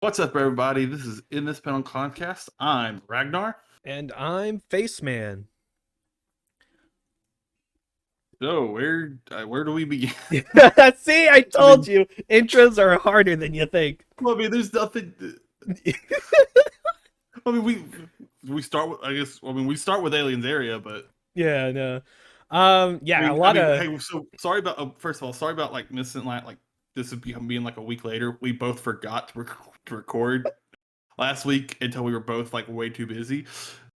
What's up, everybody? This is In This Panel Podcast. I'm Ragnar. And I'm Faceman. So, where do we begin? See, I I told mean, you, intros are harder than you think. well, I mean, there's nothing. I mean, we start with, I guess. I mean, we start with Aliens Area, but Yeah, no. I Yeah, a mean, lot of hey, so sorry about. First of all, sorry about like missing like this would being like a week later. We both forgot to record last week until we were both like way too busy.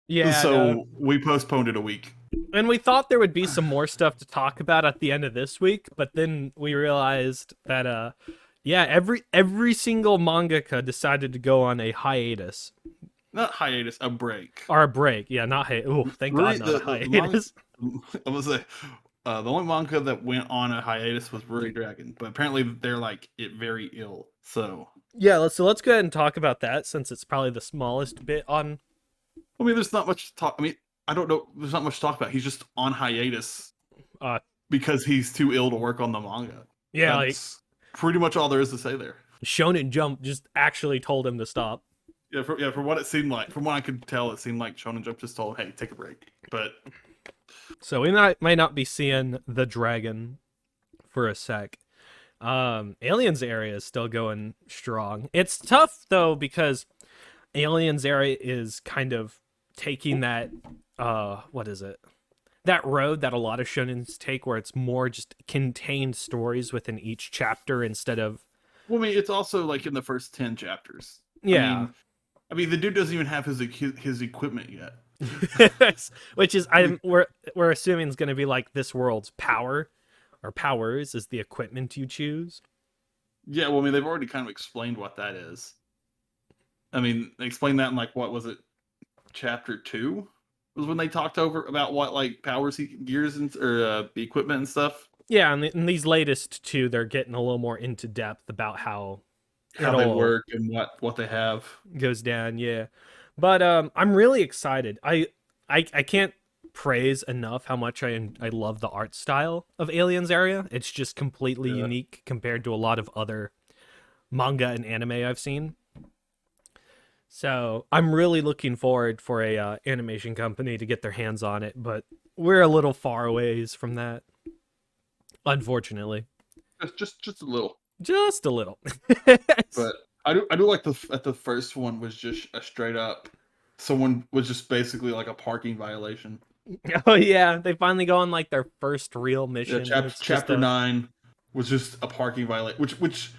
yeah, no. So we postponed it a week. And we thought there would be some more stuff to talk about at the end of this week, but then we realized that yeah, every single mangaka decided to go on a hiatus. Not hiatus, a break. Or a break. Yeah, not oh, thank Really, God not a the manga, hiatus. I was the only manga that went on a hiatus was Ruri Dragon, but apparently they're like very ill. So Yeah, let's go ahead and talk about that since it's probably the smallest bit on I mean, there's not much to talk. I mean, I don't know. There's not much to talk about. He's just on hiatus uh because he's too ill to work on the manga. yeah, like That's pretty much all there is to say there. Shonen Jump just actually told him to stop. Yeah, for what it seemed like, from what I could tell, it seemed like Shonen Jump just told, "Hey, take a break." But So we might not be seeing the dragon for a sec. Aliens area is still going strong. It's tough though because Aliens area is kind of taking that what is it? That road that a lot of shonens take where it's more just contained stories within each chapter instead of well, I mean, it's also like in the first 10 chapters. yeah. I mean, the dude doesn't even have his equipment yet. Which is we're assuming is going to be like this world's power or powers is the equipment you choose. Yeah, well, I mean, they've already kind of explained what that is. I mean, they explained that in like what was it, chapter 2? Was when they talked over about what like powers he gears and or the equipment and stuff. Yeah, and in these latest two, they're getting a little more into depth about how They work and what they have. goes down. Yeah, but I'm really excited. I can't praise enough how much I love the art style of Aliens Area. It's just completely unique compared to a lot of other manga and anime I've seen. So I'm really looking forward for a animation company to get their hands on it, but we're a little far ways from that, unfortunately. Just a little. Just a little. But I do like the first one was just a straight up. Someone was just basically like a parking violation. Oh yeah, they finally go on like their first real mission. Yeah, chapter 9 was just a parking violation, which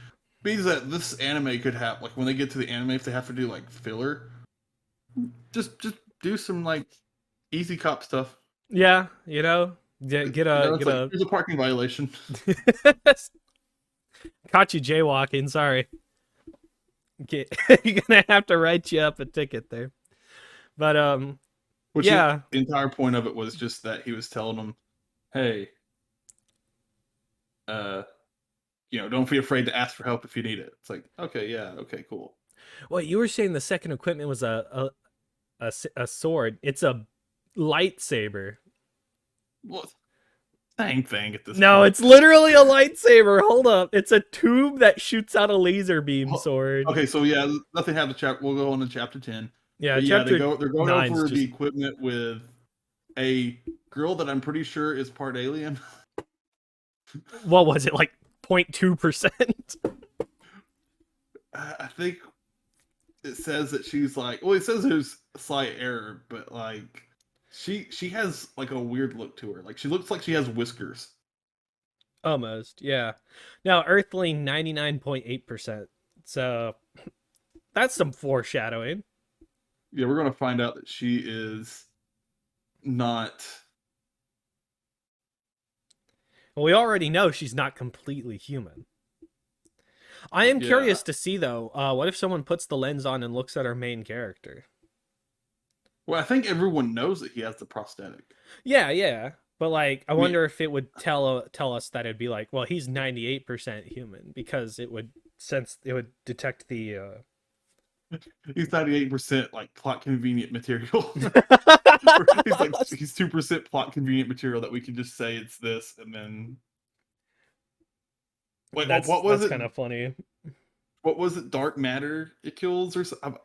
means that this anime could have like when they get to the anime, if they have to do like filler, just do some like easy cop stuff. Yeah, you know, get a here's a parking violation. Caught you jaywalking. Sorry. You're gonna have to write you up a ticket there. But Which yeah, the entire point of it was just that he was telling them, hey, don't be afraid to ask for help if you need it. It's like, okay, yeah, okay, cool. well, you were saying the second equipment was a sword. It's a lightsaber. Well, same thing at this No, point. it's literally a lightsaber. Hold up. It's a tube that shoots out a laser beam sword. Okay, so yeah, nothing happened. We'll go on to chapter 10. Yeah, but chapter they're going over just... the equipment with a girl that I'm pretty sure is part alien. What was it, like 0.2%? I think it says that she's like, well, it says there's a slight error, but like she has like a weird look to her. Like she looks like she has whiskers. Almost, yeah. Now, Earthling 99.8%. So that's some foreshadowing. Yeah, we're gonna find out that she is not. Well, we already know she's not completely human. I am curious to see though. What if someone puts the lens on and looks at our main character? Well, I think everyone knows that he has the prosthetic. Yeah. But like, I wonder if it would tell us that it'd be like, well, he's 98% human because it would detect the. He's 98% like plot convenient material. he's 2% plot convenient material that we can just say it's this and then. Wait, what was it? That's kind of funny. what was it? Dark matter it kills or something?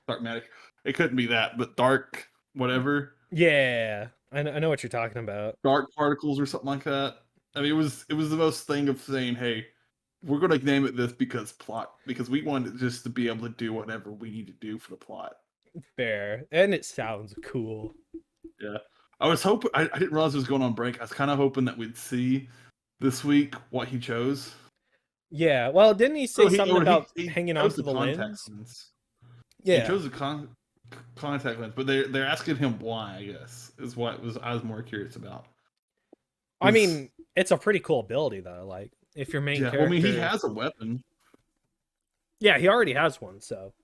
Dark matter. It couldn't be that, but dark whatever. Yeah, I know what you're talking about. Dark particles or something like that. I mean, it was the most thing of saying, hey, we're gonna name it this because we want it just to be able to do whatever we need to do for the plot. Fair, and it sounds cool. Yeah, I was hoping. I didn't realize it was going on break. I was kind of hoping that we'd see this week what he chose. Yeah, well, didn't he say something about He hanging chose onto the contact lens? lens. He Yeah, chose the contact lens, but they're asking him why. I guess is what I was more curious about. I mean, it's a pretty cool ability though. Like, if your main Yeah, well, I mean, he character, has a weapon. yeah, he already has one, so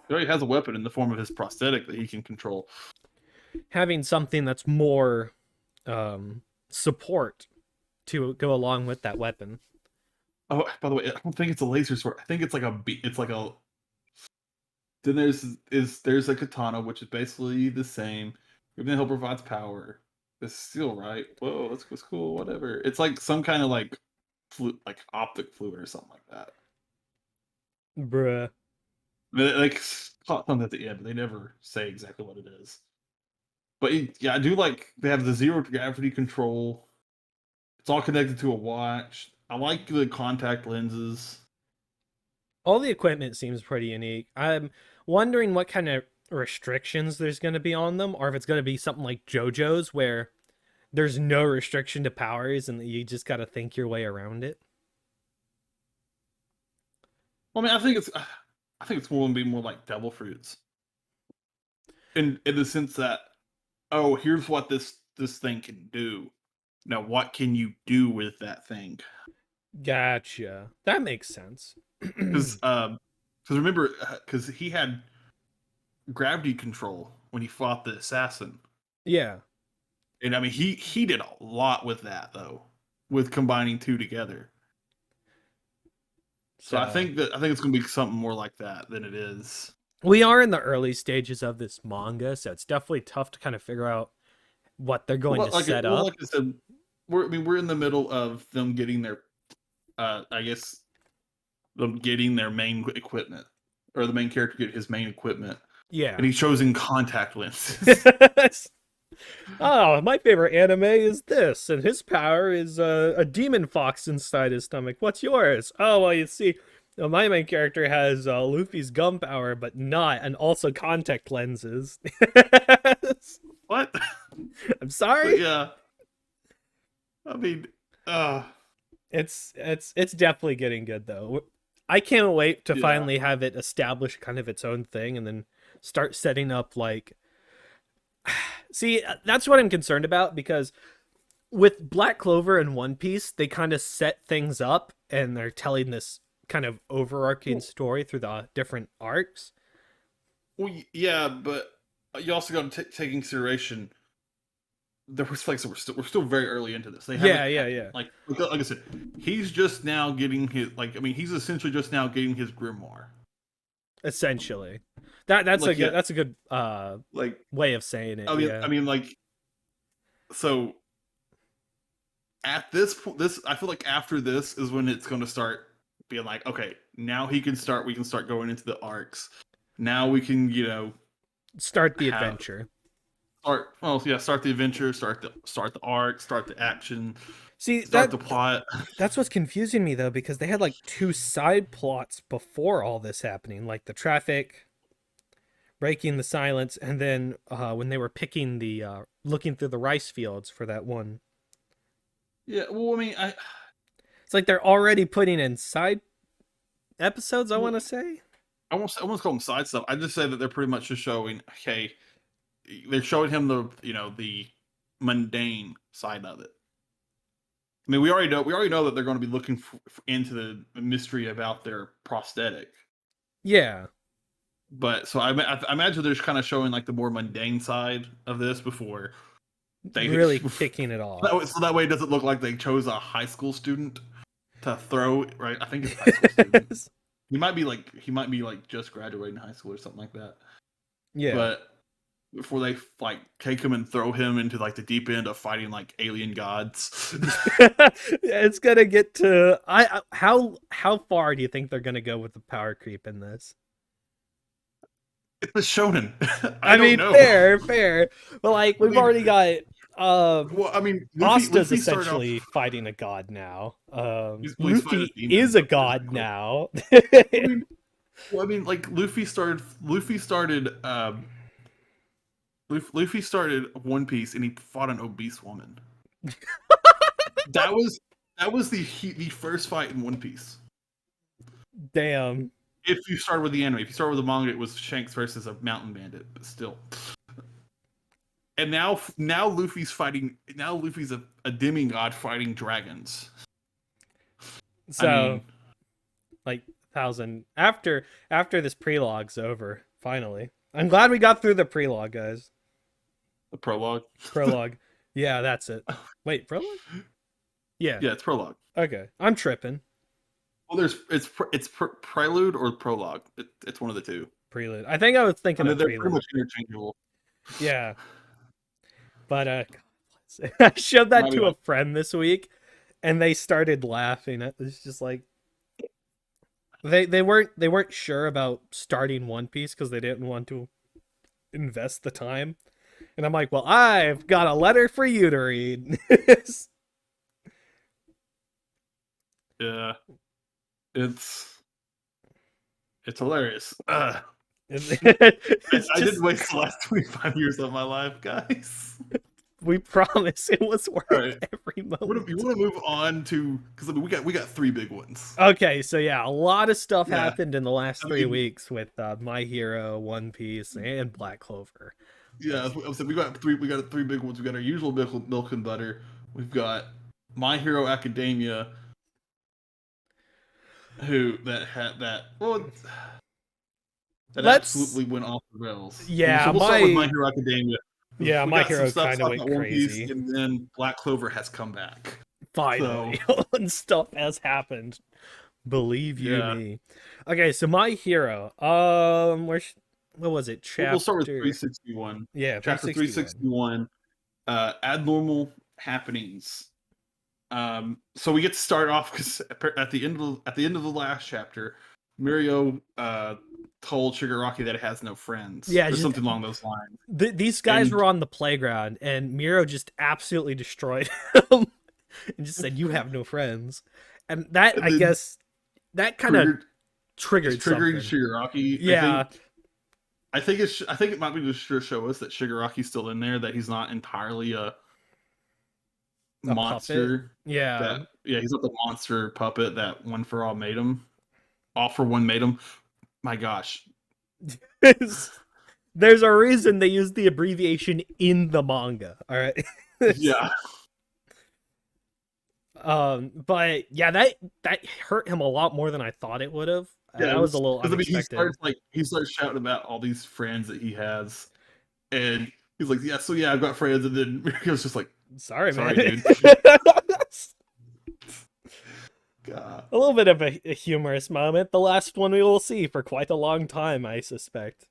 He already has a weapon in the form of his prosthetic that he can control. having something that's more support to go along with that weapon. Oh, by the way, I don't think it's a laser sword. I think it's like it's like a. Then there's a katana, which is basically the same. Even though it provides power, it's still right. Whoa, that's cool. Whatever. It's like some kind of like like optic fluid or something like that. Bruh. They like caught something at the end, but they never say exactly what it is. But yeah, I do like they have the zero gravity control. It's all connected to a watch. I like the contact lenses. All the equipment seems pretty unique. I'm wondering what kind of restrictions there's going to be on them, or if it's going to be something like JoJo's where there's no restriction to powers and you just got to think your way around it. Well, I mean, I think it's going to be more like devil fruits, in the sense that, oh, here's what this thing can do. Now, what can you do with that thing? Gotcha. That makes sense. Because remember, because he had gravity control when he fought the assassin. Yeah. And I mean, he did a lot with that though, with combining two together. So I think it's going to be something more like that than it is. We are in the early stages of this manga, so it's definitely tough to kind of figure out what they're going to set up. Like I said, we're in the middle of them getting their, I guess, them getting their main equipment, or the main character get his main equipment. Yeah. And he's choosing contact lenses. Oh, my favorite anime is this, and his power is a demon fox inside his stomach. What's yours? Oh, well, you see, my main character has Luffy's gum power, but not, and also contact lenses. What? I'm sorry. But yeah. I mean, it's definitely getting good though. I can't wait to finally have it establish kind of its own thing, and then start setting up like. See, that's what I'm concerned about, because with Black Clover and One Piece, they kind of set things up and they're telling this kind of overarching story through the different arcs. Well, yeah, but you also got to take in consideration there was like, so we're still very early into this. Yeah. Like I said, he's just now getting his he's essentially just now getting his grimoire. Essentially, that's like, a good like way of saying it. I mean, like, so at this point, I feel like after this is when it's going to start being like, okay, now we can start going into the arcs. Now we can, start the adventure. Start the adventure, start the arc, start the action. Start the plot. That's what's confusing me though, because they had like 2 side plots before all this happening, like the traffic, breaking the silence, and then when they were picking the looking through the rice fields for that one. Yeah, well, I mean, it's like they're already putting in side episodes. I want to say. I won't call them side stuff. I just say that they're pretty much just showing. Okay, they're showing him the mundane side of it. I mean, we already know that they're going to be looking into the mystery about their prosthetic. Yeah. But so I imagine they're just kind of showing like the more mundane side of this before they really kicking it off. So that way it doesn't look like they chose a high school student to throw, right? I think it's high school student. He might be like just graduating high school or something like that. Yeah. But before they like take him and throw him into like the deep end of fighting like alien gods. It's gonna get to how far do you think they're gonna go with the power creep in this? It's a shonen. I I don't mean, know. fair, but like I we've mean, already got well, I mean, Asta's Luffy started off. essentially fighting a god now. He's fighting a Luffy demon, is a god technically. now. I mean, well, I mean, like Luffy started One Piece and he fought an obese woman. That was the first fight in One Piece. Damn. If you start with the anime, if you start with the manga, it was Shanks versus a mountain bandit, but still. And now Luffy's fighting. Now Luffy's a demigod fighting dragons. So, I mean, like 1,000 after this prelogue's over. Finally, I'm glad we got through the prelogue, guys. the prologue. Prologue. Yeah, that's it. Wait, prologue? Yeah. Yeah, it's prologue. Okay, I'm tripping. Well, it's prelude or prologue. It's one of the two. Prelude. I think I was I thinking mean, of they're prelude. pretty much interchangeable. Yeah, but I showed that to a friend this week, and they started laughing. It's just like they weren't sure about starting One Piece because they didn't want to invest the time. And I'm like, well, I've got a letter for you to read. Yeah, it's hilarious. I didn't waste the last 25 years of my life, guys. We promise it was worth every moment. You want to move on to because I mean, we got three big ones. Okay, so yeah, a lot of stuff happened in the last 3 weeks with My Hero, One Piece, and Black Clover. Yeah, we got three big ones. We got our usual milk and butter. We've got My Hero Academia, that absolutely went off the rails. Yeah, so we'll start with My Hero Academia. Yeah, My Hero kind of went crazy. Piece, and then Black Clover has come back. Finally, and stuff has happened. Believe you me. Okay, so My Hero. What was it? Chapter. We'll start with 361. Yeah, chapter 361. Abnormal happenings. So we get to start off because at the end of the last chapter, Mirio told Shigaraki that it has no friends. Yeah, or something along those lines. These guys were on the playground, and Miro just absolutely destroyed him, and just said, "You have no friends," and that I guess that kind of triggered triggering something. Shigaraki. Yeah. I think it might be just to show us that Shigaraki's still in there, that he's not entirely a monster. Puppet? Yeah. He's not the monster puppet that One for All made him. All for One made him. My gosh. There's a reason they use the abbreviation in the manga. All right. Yeah. But yeah, that hurt him a lot more than I thought it would have. Yeah, that was a little unexpected. He starts shouting about all these friends that he has, and he's like, "Yeah, so yeah, I've got friends," and then he was just like, "Sorry, man, dude." God. A little bit of a humorous moment. The last one we will see for quite a long time, I suspect.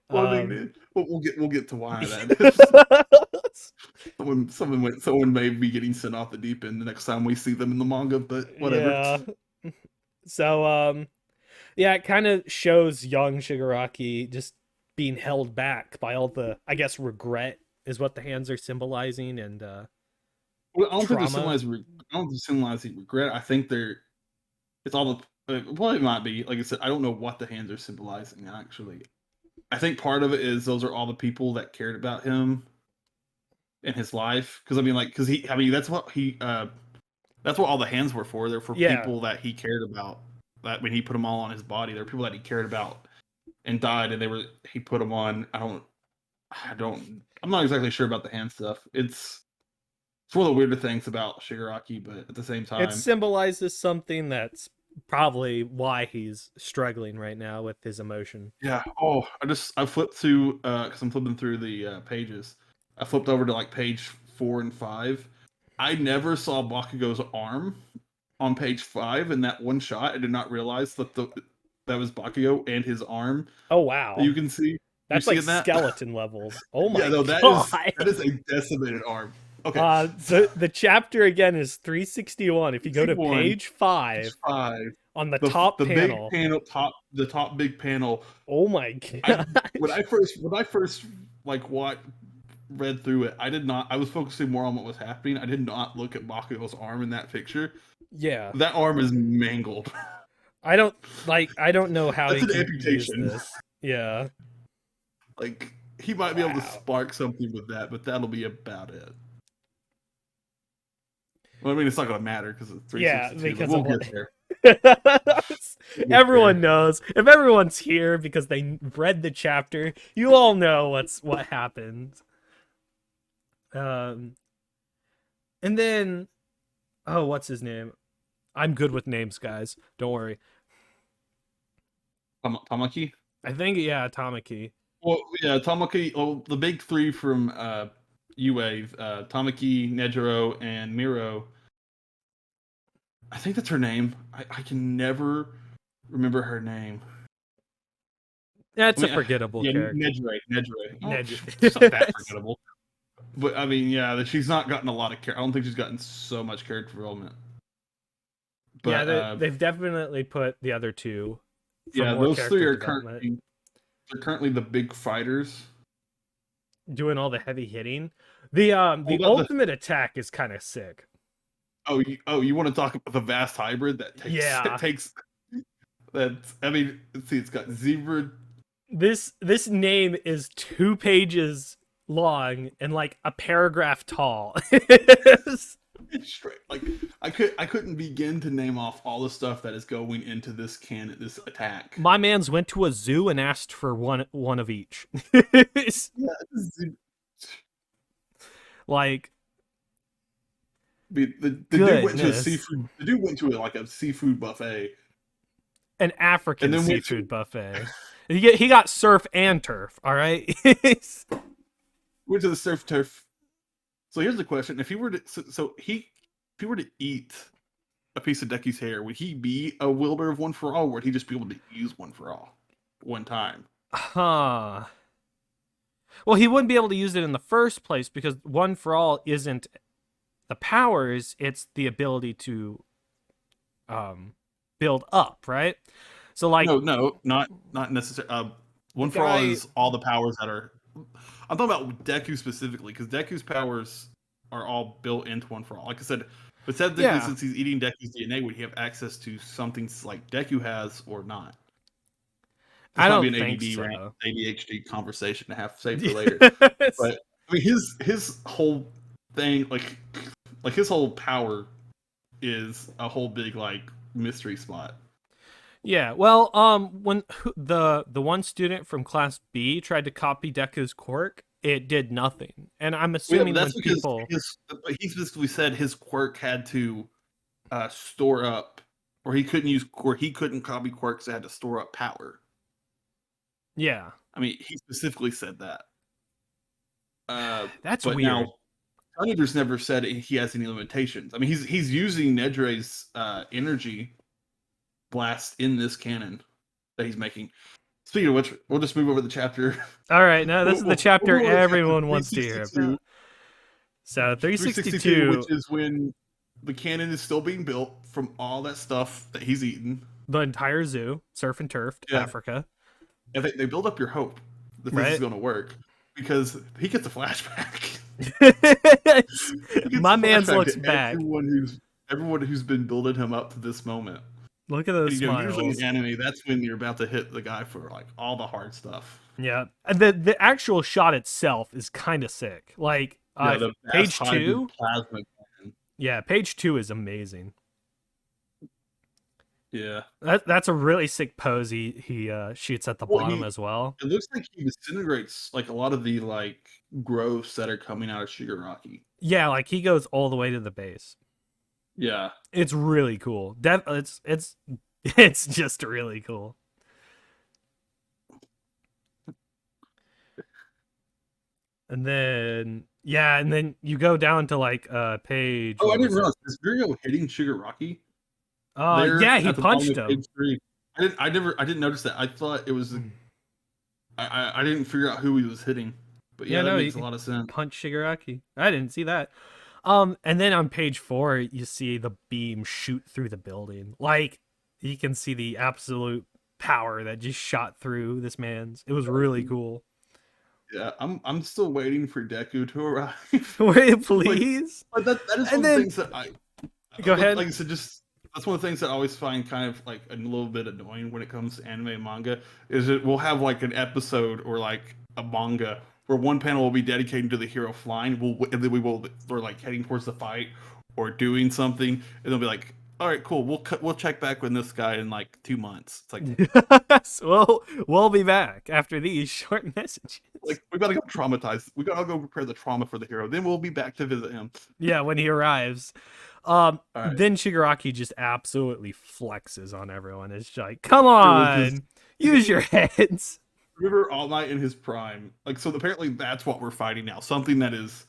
Well, I mean, we'll get to why that is. Someone may be getting sent off the deep end the next time we see them in the manga, but whatever. Yeah. So yeah, it kind of shows young Shigaraki just being held back by all the, I guess, regret is what the hands are symbolizing, and well, I don't think they're symbolizing regret. I think it's all the well, it might be, like I said, I don't know what the hands are symbolizing actually. I think part of it is those are all the people that cared about him in his life, because that's what all the hands were for. They're for people that he cared about. That when he put them all on his body, there were people that he cared about and died, and he put them on. I'm not exactly sure about the hand stuff. It's one of the weirder things about Shigaraki, but at the same time, it symbolizes something that's probably why he's struggling right now with his emotion. Yeah. Oh, I flipped to because I'm flipping through the pages. I flipped over to like page 4 and 5. I never saw Bakugo's arm on page 5 in that one shot. I did not realize that that was Bakugo and his arm. Oh wow! You can see. You That's like seeing that? skeleton levels. Oh Yeah, my no, god. that is a decimated arm. Okay, The chapter again is 361. If you go to 61, page 5 5. on the top The big panel. panel, the top big panel. Oh my I god. when I first like read through it, I did not. I was focusing more on what was happening. I did not look at Bakugo's arm in that picture. Yeah. That arm is mangled. I don't know how That's he an can use amputation. this. Yeah. Like he might be able to Wow. spark something with that, but that'll be about it. Well, I mean, it's not going to matter because it's Yeah, 362. because But of we'll what get there. everyone knows. If everyone's here because they read the chapter, you all know what happened. And then oh, what's his name? I'm good with names, guys. Don't worry. Tamaki. I think yeah, Tamaki. Well, yeah, Tamaki. Oh, the big three from UA, Tamaki, Nejiro, and Miro. I think that's her name. I can never remember her name. That's a forgettable character. Nejire. Oh, Nejire. it's not that forgettable. But I mean, yeah, she's not gotten a lot of care. I don't think she's gotten so much character development. But Yeah, they've definitely put the other two. Yeah, those three are currently the big fighters, doing all the heavy hitting. The ultimate attack is kind of sick. Oh, you want to talk about the vast hybrid that takes? Yeah, it takes. That's. I mean, see, it's got zebra. This name is 2 pages long and like a paragraph tall. Straight, like I couldn't begin to name off all the stuff that is going into this attack. My man's went to a zoo and asked for one of each. Like the dude went to a seafood. The dude went to a seafood buffet, an African seafood buffet. He got surf and turf. All right. Went to the surf turf. So here's the question: if he were to, if he were to eat a piece of Deku's hair, would he be a wielder of One for All, or would he just be able to use One for All one time? Huh. Well, he wouldn't be able to use it in the first place because One for All isn't the powers; it's the ability to build up, right? So, like, no, not necessarily. One for All is all the powers that are. I'm talking about Deku specifically because Deku's powers are all built into One for All. Like I said, but technically, since he's eating Deku's DNA, would he have access to something like Deku has or not? I don't think so. ADHD conversation to have saved for later. But I mean, his whole thing, like his whole power, is a whole big like mystery spot. Yeah, well, when the one student from class B tried to copy Deku's quirk, it did nothing, and I'm assuming that's because people he specifically said his quirk had to store up, or he couldn't use quirk. He couldn't copy quirks that had to store up power. Yeah, I mean, he specifically said that. That's but weird. Now, Thunder's never said he has any limitations. I mean, he's using Nejire's energy blast in this cannon that he's making. Speaking of which, we'll just move over the chapter. All right, now this is the chapter everyone wants to hear about. So 362, which is when the cannon is still being built from all that stuff that he's eaten. The entire zoo, surf and turf, Africa. And they build up your hope that this is going to work because he gets a flashback. My man's looks back. Everyone who's been building him up to this moment. Look at those smiles. Usually in anime, that's when you're about to hit the guy for like all the hard stuff. Yeah, the actual shot itself is kind of sick. Like page 2. Yeah, page 2 is amazing. Yeah, that's a really sick pose he shoots at the bottom as well. It looks like he disintegrates like a lot of the like growths that are coming out of Shigaraki. Yeah, like he goes all the way to the base. Yeah, it's really cool. It's just really cool. And then you go down to like page. Oh, I didn't realize is Virgo hitting Shigaraki? Yeah, he punched him. I didn't notice that. I thought it was I didn't figure out who he was hitting, but Yeah, yeah, that no, makes a he lot of sense. punched Shigaraki. I didn't see that. And then on page 4, you see the beam shoot through the building. Like, you can see the absolute power that just shot through this man's. It was really cool. Yeah, I'm still waiting for Deku to arrive. Wait, like, please. but that is And one of the then things that go ahead. like I said, just that's one of the things that I always find kind of like a little bit annoying when it comes to anime and manga is that we'll have like an episode or like a manga where one panel will be dedicated to the hero flying, and then we will or like heading towards the fight or doing something, and they'll be like, "All right, cool, we'll check back with this guy in like 2 months." It's So we'll be back after these short messages. like we gotta go traumatize. We gotta go prepare the trauma for the hero. Then we'll be back to visit him. Yeah, when he arrives. All right, Then Shigaraki just absolutely flexes on everyone. It's like, come with his on, use your heads. River All Might in his prime. Like so, apparently that's what we're fighting now. Something that is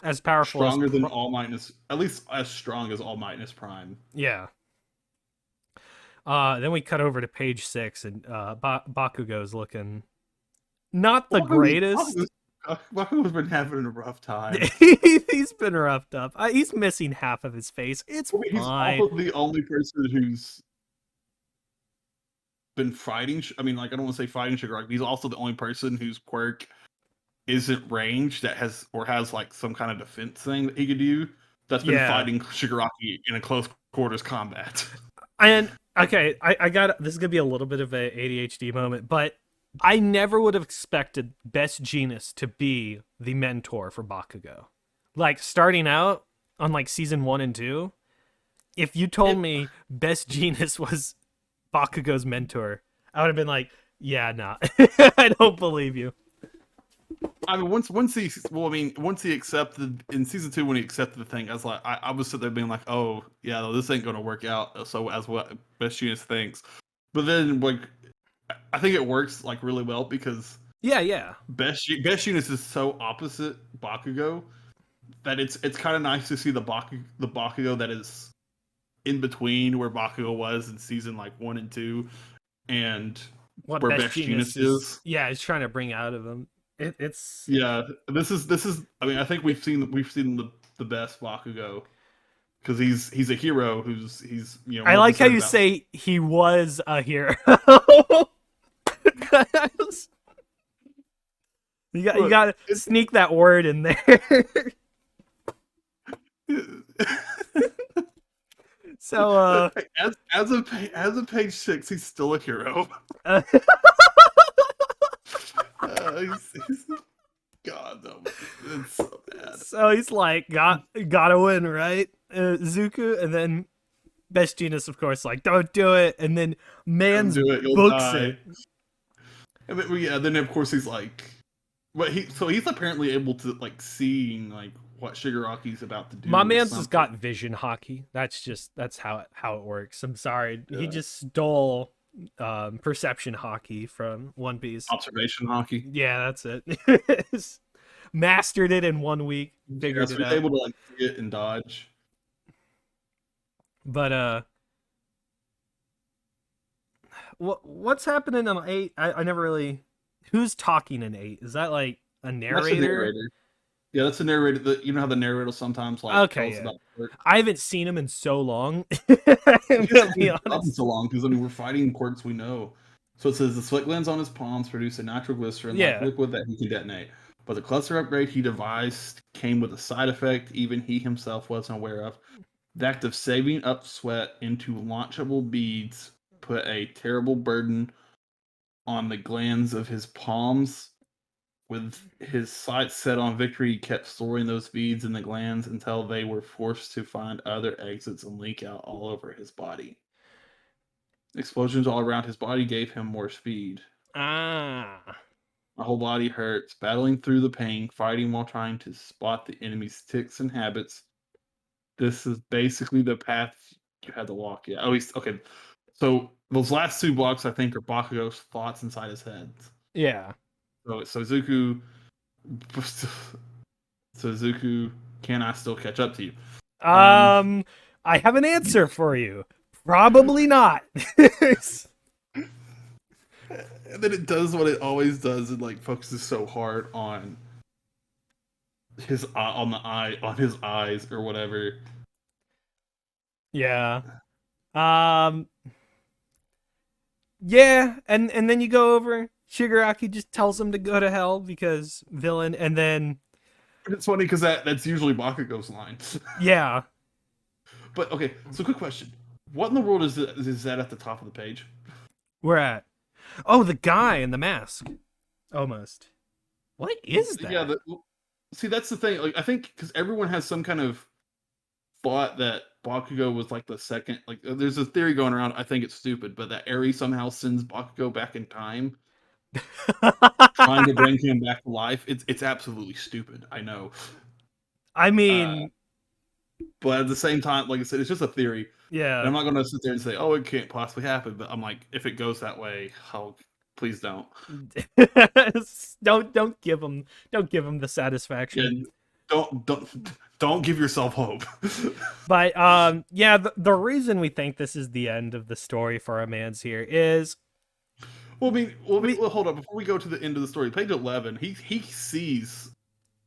As powerful as stronger than All Might in his, at least as strong as All Might in his prime. yeah. Then we cut over to page 6, and Bakugo's looking not the greatest. Bakugo's been having a rough time. He's been roughed up. He's missing half of his face. It's I mean, he's fine. also the only person who's been fighting. I mean, like I don't want to say fighting Shigaraki. But he's also the only person whose quirk isn't ranged that has like some kind of defense thing that he could do. That's been fighting Shigaraki in a close quarters combat. And okay, I got this is gonna be a little bit of a ADHD moment, but I never would have expected Best Jeanist to be the mentor for Bakugo. Like starting out on like season 1 and 2, if you told me Best Jeanist was Bakugo's mentor, I would have been like, yeah, nah. I don't believe you. I mean, once he accepted in season 2 when he accepted the thing, I was like, I was sitting there being like, oh yeah, no, this ain't gonna work out. So as what Best Genius thinks, but then like, I think it works like really well because Yeah. Best Genius is so opposite Bakugo that it's kind of nice to see the Bakugo that is in between where Bakugo was in season like 1 and 2, and What where Best Best Genius Genius is. Yeah, he's trying to bring out of him. It's Yeah, this is. I mean, I think we've seen the best Bakugo because he's a hero he's I more like how concerned you about. say he was a hero. You got to sneak that word in there. So As of page 6, he's still a hero. uh, He's God, no, it's so bad. so he's like gotta win, right? Zuko, and then Best Genius, of course, like don't do it, and then Don't Man's do it, you'll books die. it. And then, yeah, then of course he's like, but he's apparently able to like seeing like what Shigaraki's about to do. My man's just got vision hockey. That's how it works. I'm sorry, Yeah. he just stole perception hockey from One Piece. Observation hockey. Yeah, that's it. Mastered it in 1 week. Figured So it he's out. able to like see it and dodge. But what's happening in 8? I never really. Who's talking in 8? Is that like a narrator? That's the narrator. Yeah, that's the narrator. You know how the narrator sometimes like Okay, tells yeah. about the work. I haven't seen him in so long. I'm gonna be honest. So long because I mean we're fighting quirks we know. So it says the sweat glands on his palms produce a natural glycerin-like liquid that he can detonate. But the cluster upgrade he devised came with a side effect even he himself wasn't aware of. The act of saving up sweat into launchable beads put a terrible burden on the glands of his palms. With his sights set on victory, he kept storing those beads in the glands until they were forced to find other exits and leak out all over his body. Explosions all around his body gave him more speed. Ah. My whole body hurts, battling through the pain, fighting while trying to spot the enemy's tics and habits. This is basically the path you had to walk. Yeah. Oh, he's okay. So those last 2 blocks, I think, are Bakugo's thoughts inside his head. Yeah. So Zuko, can I still catch up to you? I have an answer for you. Probably not. And then it does what it always does, and like focuses so hard on his eye, on the eye, on his eyes or whatever. Yeah. Um. Yeah, and then you go over. Shigaraki just tells him to go to hell because villain, and then It's funny because that's usually Bakugo's line. yeah, But okay, so quick question: what in the world is that at the top of the page? we're at. Oh, the guy in the mask. Almost. What is Yeah, that? see, that's the thing. Like, I think because everyone has some kind of thought that Bakugo was like the second. Like, there's a theory going around. I think it's stupid, but that Eri somehow sends Bakugo back in time, trying to bring him back to life. It's absolutely stupid. I know, I uh, mean, but at the same time, like I said, it's just a theory, and yeah. I'm not going to sit there and say, "Oh, it can't possibly happen." But I'm like, if it goes that way, oh, please don't. Don't give him the Yeah, satisfaction. don't don't don't give yourself hope. But yeah, the reason we think this is the end of the story for our man's here is we Well, hold up. Before we go to the end of the story, page 11, he sees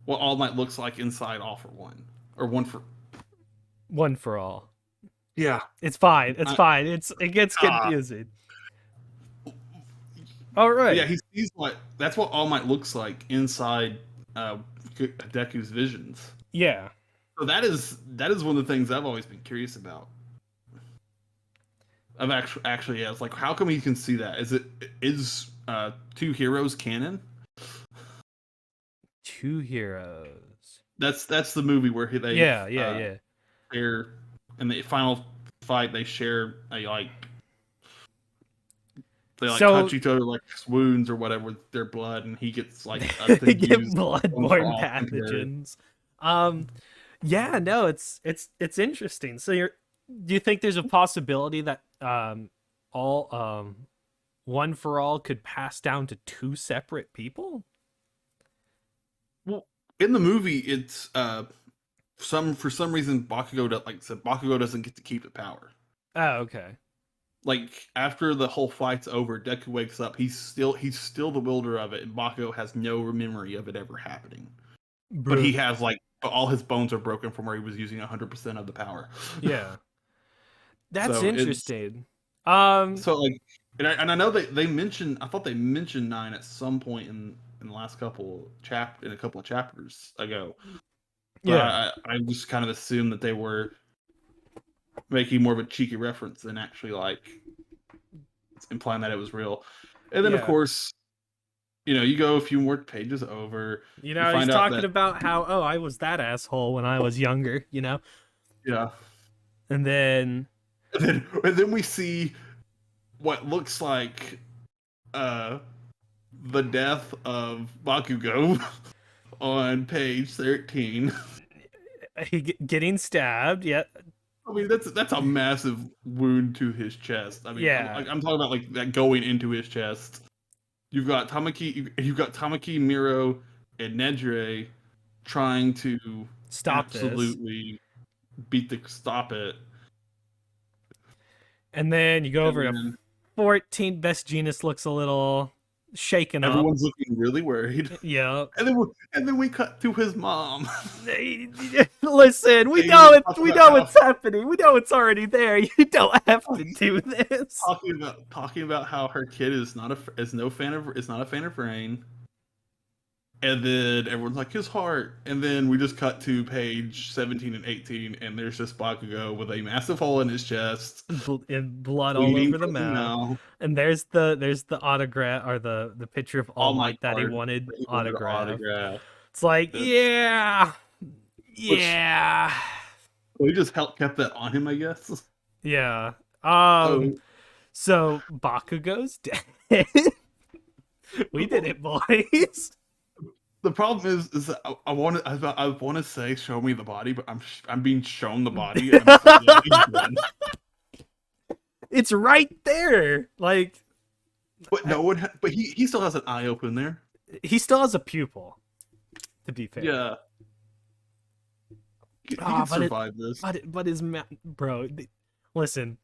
what All Might looks like inside All for One, or One for. one for all. Yeah. It's fine. It's I, fine. It gets ah, confusing. All yeah, right. he sees what that's what All Might looks like inside Deku's visions. Yeah. So that is one of the things I've always been curious about. I've actually yeah, it's like how come he can see that? Is Two Heroes canon? Two heroes. That's the movie where they Yeah, yeah, yeah. share in the final fight. They share a like they like So touch each other like wounds or whatever with their blood, and he gets like a they thing get used one for bloodborne all temporary. pathogens. Um yeah, no, it's interesting. So do you think there's a possibility that all one for all could pass down to two separate people? Well, in the movie, it's for some reason Bakugo like I said, Bakugo doesn't get to keep the power. Oh, okay. Like after the whole fight's over, Deku wakes up. He's still the wielder of it, and Bakugo has no memory of it ever happening. But he Bro. has like all his bones are broken from where he was using 100% of the power. Yeah. That's So it's interesting. Um so like, and I know they mentioned. I thought they mentioned nine at some point in the last in a couple of chapters ago. But yeah. I just kind of assumed that they were making more of a cheeky reference than actually like implying that it was real. And then of Yeah. course, you go a few more pages over, You you know, he's find out talking that about how, oh, I was that asshole when I was younger, you know? yeah, And then and then we see what looks like uh the death of Bakugo on page 13. getting stabbed. Yeah. I mean, that's a massive wound to his chest. I mean, Yeah. I'm talking about like that going into his chest. You've got Tamaki, Miro, and Nedre trying to Stop this. absolutely stop it, And then you go and over to then 14. Best Genus looks a little shaken up. everyone's looking really worried. Yeah. And then we cut to his mom. Listen, we Saying know it. talking We about know how it's happening. We know it's already there. You don't have to do this. talking about how her kid is not a fan of rain. And then everyone's like, his heart. And then we just cut to page 17 and 18, and there's just Bakugo with a massive hole in his chest, And blood all bleeding over the from the mouth. mouth. And there's the autograph, or the picture of All All my Might that he card wanted that he wanted to autograph. autograph. It's like, That's, yeah, which yeah, we just kept that on him, I guess. yeah. So So Bakugo's dead. We did it, boys. the problem is that I want to say show me the body, but I'm being shown the body, and I'm just like, yeah, he's dead. It's right there. Like, But no one. But he still has an eye open there. he still has a pupil. To be fair. Yeah, he Ah, can survive this. but his bro. Listen,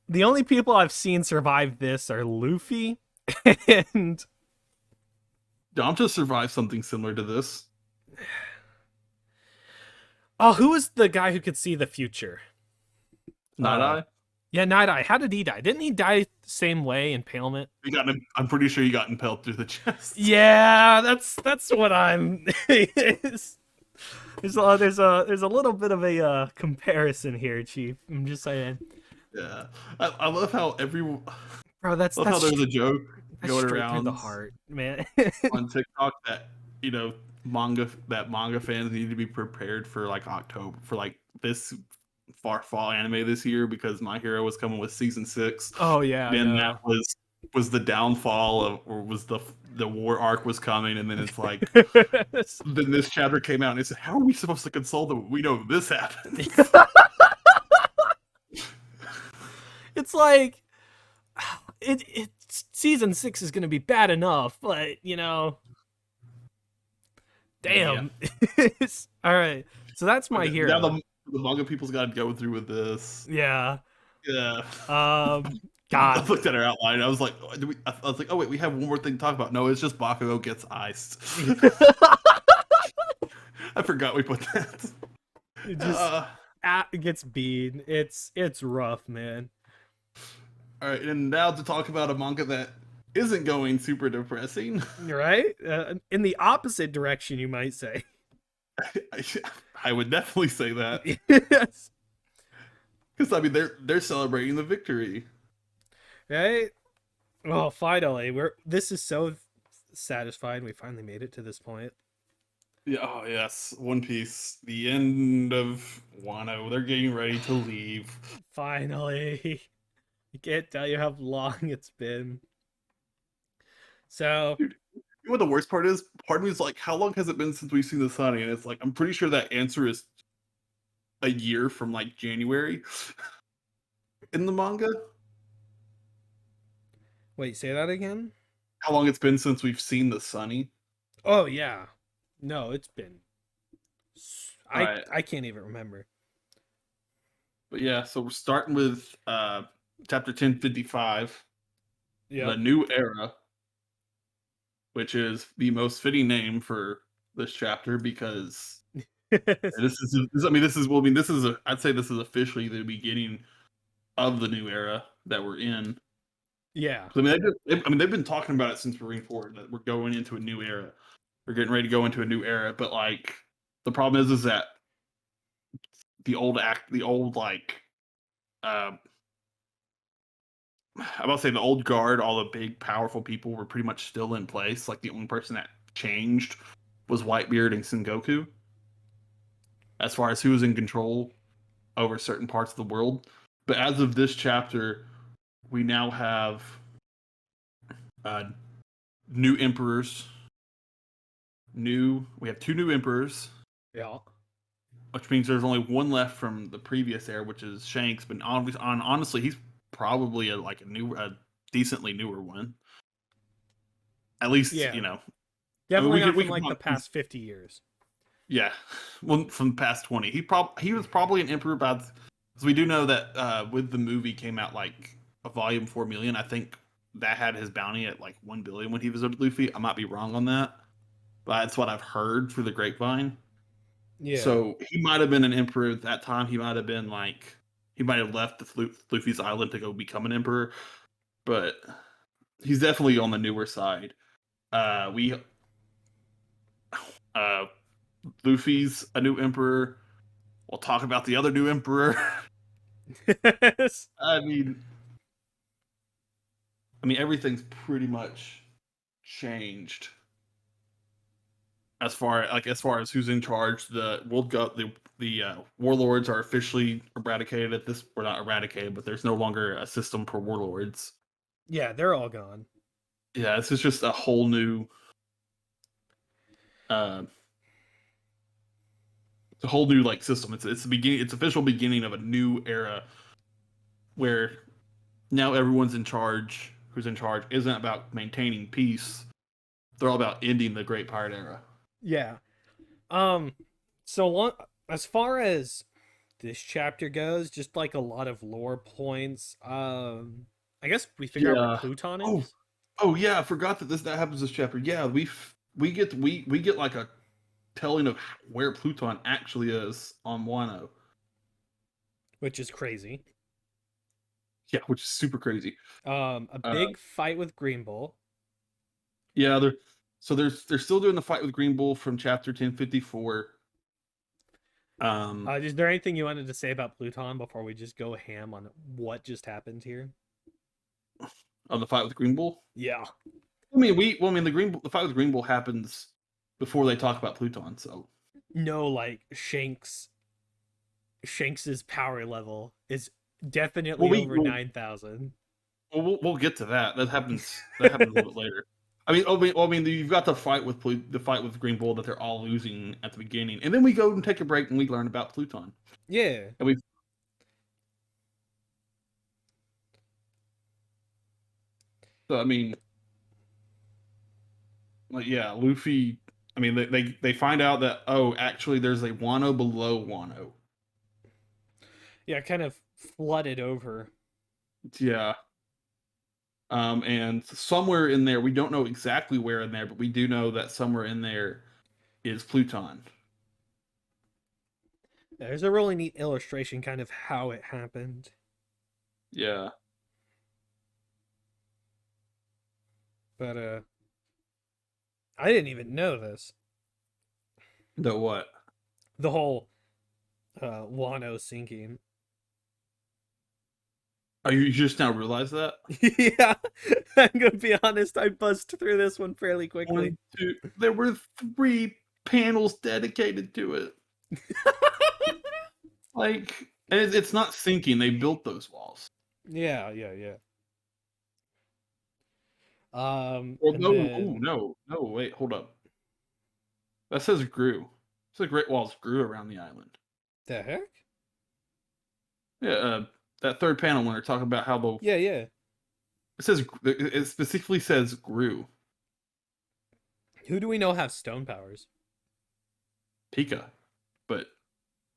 the only people I've seen survive this are Luffy And Yamcha survived something similar to this. oh, who was the guy who could see the future? Night Eye. Yeah, Night Eye. How did he die? Didn't he die the same way, impalement? I'm pretty sure he got impaled through the chest. Yeah, that's what I'm. There's a little bit of a comparison here, Chief. I'm just saying, Yeah, I love how bro. That's love how that's there's a joke that's going straight through the around heart, man. on TikTok that manga fans need to be prepared for like October for like this fall anime this year because My Hero was coming with season 6. Oh yeah, Then no. that was the downfall of, or was the war arc was coming, and then it's like then this chapter came out and it said, how are we supposed to console them? We know this happened. It's like it's season 6 is gonna be bad enough, but damn. All right, so that's My Hero. Now the manga people's got to go through with this. Yeah. Yeah. God. I looked at our outline. I was like, I was like, oh wait, we have one more thing to talk about. No, it's just Bakugo gets iced. I forgot we put that. It just it gets beat. It's rough, man. All right, and now to talk about a manga that isn't going super depressing. Right? In the opposite direction, you might say. I would definitely say that. Yes. Because I mean, they're celebrating the victory. Right? Well, finally, this is so satisfying. We finally made it to this point. Yeah. Oh yes, One Piece. The end of Wano. They're getting ready to leave. Finally. I can't tell you how long it's been. So, dude, you know what the worst part is? Part of me is like, how long has it been since we've seen the sun? And it's like, I'm pretty sure that answer is a year from like January in the manga. wait, say that again? How long it's been since we've seen the Sunny? Oh, yeah. No, it's been. Right. I can't even remember. But yeah, so we're starting with chapter 1055, Yeah. the new era, which is the most fitting name for this chapter because I'd say this is officially the beginning of the new era that we're in. Yeah. I mean, they've been talking about it since Marine Corps that we're going into a new era. We're getting ready to go into a new era, but like the problem is that the old I about to say the old guard, all the big powerful people were pretty much still in place. Like the only person that changed was Whitebeard and Sengoku, as far as who was in control over certain parts of the world. But as of this chapter, we now have new emperors. We have 2 new emperors. Yeah. Which means there's only one left from the previous era, which is Shanks. But honestly, he's probably a decently newer one. At least, yeah. Definitely not from like the past 50 years. Yeah, well, from the past 20. He was probably an emperor because we do know that with the movie came out like a volume 4 million. I think that had his bounty at like 1 billion when he visited Luffy. I might be wrong on that, but that's what I've heard through the grapevine. Yeah. So he might have been an emperor at that time. He might have left Luffy's island to go become an emperor, but he's definitely on the newer side. Luffy's a new emperor. We'll talk about the other new emperor. I mean, everything's pretty much changed as far as who's in charge. The warlords are officially eradicated at this. We're not eradicated, but there's no longer a system for warlords. Yeah, they're all gone. Yeah, this is just a whole new. It's a whole new like system. It's the beginning. It's official beginning of a new era where now everyone's in charge. Who's in charge isn't about maintaining peace. They're all about ending the Great Pirate Era. Yeah. So as far as this chapter goes, just like a lot of lore points. I guess we figure out where Pluton is. Oh yeah, I forgot that happens this chapter. Yeah, we get like a telling of where Pluton actually is on Wano. which is crazy. Yeah, which is super crazy. A Uh, big fight with Green Bull. yeah, they're still doing the fight with Green Bull from chapter 1054. Is there anything you wanted to say about Pluton before we just go ham on what just happened here? On the fight with Green Bull. Yeah. The fight with Green Bull happens before they talk about Pluton. So No, like Shanks's power level is well, definitely we over we'll, 9,000. we'll get to that. That happens a little bit later. I mean, you've got the fight with Green Bull that they're all losing at the beginning, and then we go and take a break and we learn about Pluton. Yeah. And we so I mean, like yeah, Luffy. I mean, they find out that actually there's a Wano below Wano. Yeah, kind of flooded over. Yeah. And somewhere in there, we don't know exactly where in there, but we do know that somewhere in there is Pluton. There's a really neat illustration kind of how it happened. Yeah. But I didn't even know this. The what? The whole Wano sinking. Oh, you just now realize that? Yeah. I'm gonna be honest, I buzzed through this one fairly quickly. One, two. There were 3 panels dedicated to it. Like, and it's not sinking. They built those walls. Yeah, yeah, yeah. Well, And no, ooh, then no, wait, hold up. That says grew. It says Great Walls grew around the island. the heck? Yeah, that third panel when they're talking about how Yeah, yeah. it specifically says grew. Who do we know have stone powers? Pika, but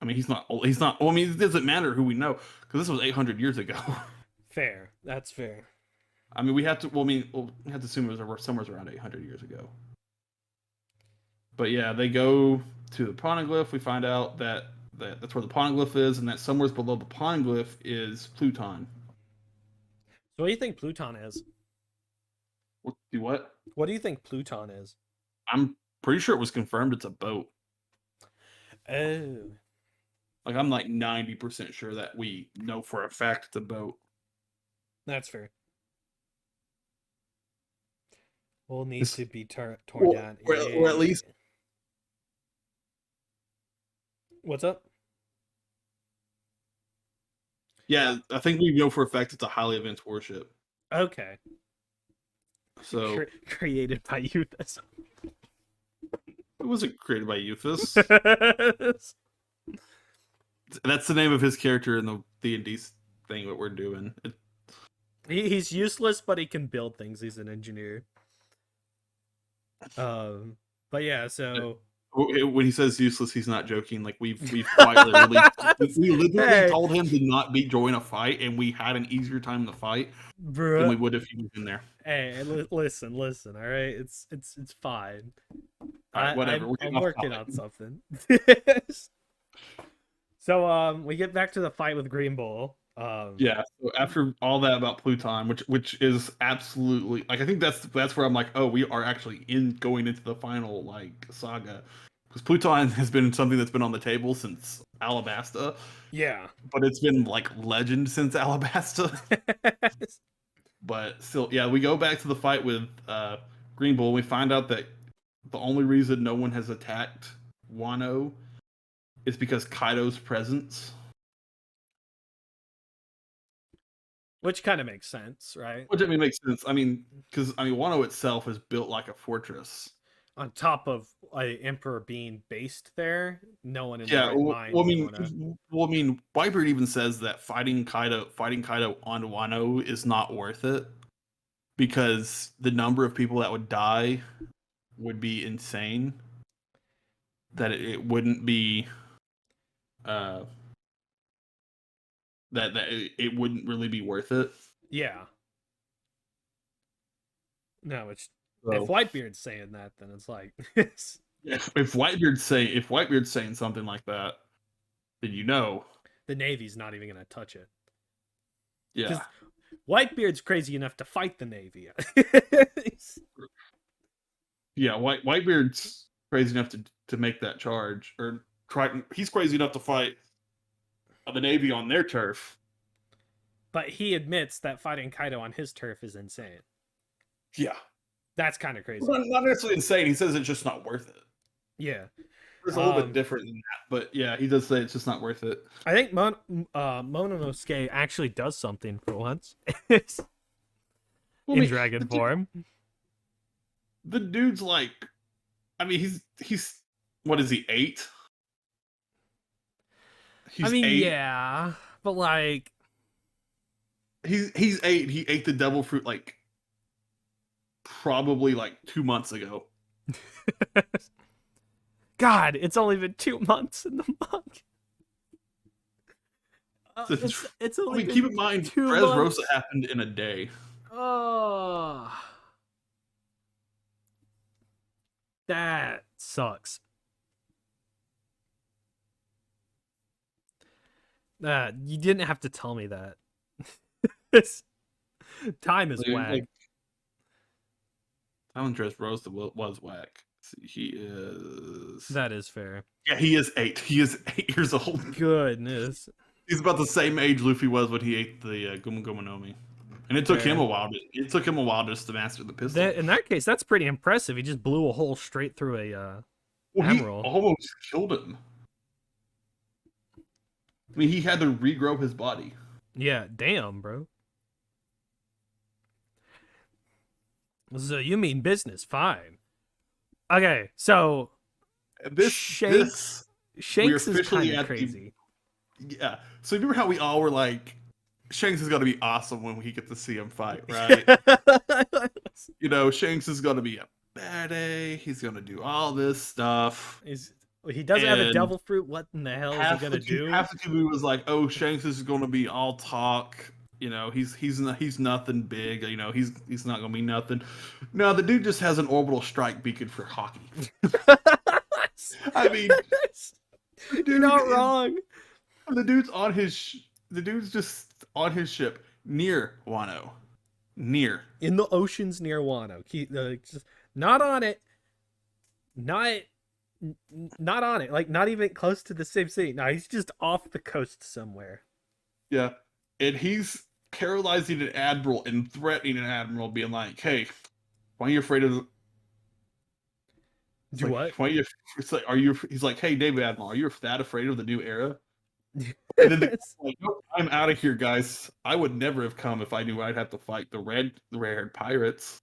I mean he's not. He's not. Well, I mean it doesn't matter who we know because this was 800 years ago. Fair. That's fair. I mean we have to. Well, I mean we have to assume it was somewhere around 800 years ago. But yeah, they go to the poneglyph. We find out that's where the poneglyph is, and that somewhere below the poneglyph is Pluton. So what do you think Pluton is? Do what? What do you think Pluton is? I'm pretty sure it was confirmed it's a boat. Oh, Like I'm like 90% sure that we know for a fact it's a boat. that's fair. Will need It's, to be torn or, down. or at least What's up? yeah, I think we know for a fact it's a highly advanced warship. Okay. So Created by you. it wasn't created by Euphis. That's the name of his character in the D&D thing that we're doing. He's useless, but he can build things. He's an engineer. But yeah, so When he says useless, he's not joking. Like we've quite literally we literally told him to not join a fight, and we had an easier time in the fight than we would if he was in there. Hey, listen. All right, it's fine. All right, whatever. I'm working on something. So we get back to the fight with Green Bull. Yeah. So after all that about Pluton, which is absolutely like I think that's where I'm like, oh, we are actually going into the final like saga because Pluton has been something that's been on the table since Alabasta. Yeah. But it's been like legend since Alabasta. But still, yeah, we go back to the fight with Green Bull. We find out that the only reason no one has attacked Wano is because Kaido's presence. Which kind of makes sense, right? Which I mean makes sense. I mean, because Wano itself is built like a fortress. On top of Emperor being based there, no one in Yeah, their right mind. I mean, Whitebeard even says that fighting Kaido on Wano is not worth it because the number of people that would die would be insane. That it wouldn't be, that it wouldn't really be worth it. Yeah. No, it's if So Whitebeard's saying that, then it's like if Whitebeard's saying something like that, then you know, the Navy's not even gonna touch it yeah, because Whitebeard's crazy enough to fight the Navy. yeah. Whitebeard's crazy enough to make that charge, or try. He's crazy enough to fight the Navy on their turf. But he admits that fighting Kaido on his turf is insane. Yeah, That's kind of crazy. not necessarily insane. He says it's just not worth it. Yeah. It's a little bit different than that, but yeah, he does say it's just not worth it. I think Mononosuke actually does something for once Well, in dragon form. The dude's like, I mean, he's what is he, 8? He's I mean, 8. yeah, but like He's 8. He ate the devil fruit like probably like 2 months ago. God, it's only been 2 months in the manga. It's I only mean, been keep in mind, 2 Dressrosa months. happened in a day. Oh, that sucks. You didn't have to tell me that. Time is whack. Like, Alan Dressrosa was whack. See, he is. That is fair. Yeah, he is 8. He is 8 years old. Goodness. He's about the same age Luffy was when he ate the Guma Guma no Mi. And it took him a while. It took him a while just to master the pistol. In that case, that's pretty impressive. He just blew a hole straight through a admiral. He almost killed him. I mean, he had to regrow his body. Yeah, damn, bro. So you mean business? Fine. Okay, so Shanks is kind of crazy. Yeah. So remember how we all were like, Shanks is gonna be awesome when we get to see him fight, right? You know, Shanks is gonna be a bad day. He's gonna do all this stuff. He doesn't have a devil fruit. What in the hell is he gonna do? Half the TV was like, "Oh, Shanks is gonna be all talk. You know, he's nothing big. You know, he's not gonna be nothing." No, the dude just has an orbital strike beacon for hockey. I mean, you're not wrong. The dude's just on his ship near Wano, in the oceans near Wano. Just not on it. Not on it. Like not even close to the same city. No, he's just off the coast somewhere. Yeah, and he's paralyzing an admiral and threatening an admiral, being like, "Hey, why are you afraid of?" Do what? Why are you? It's like, are you? He's like, "Hey, David Admiral, are you that afraid of the new era?" And then like, nope, I'm out of here, guys. I would never have come if I knew I'd have to fight the red-haired pirates.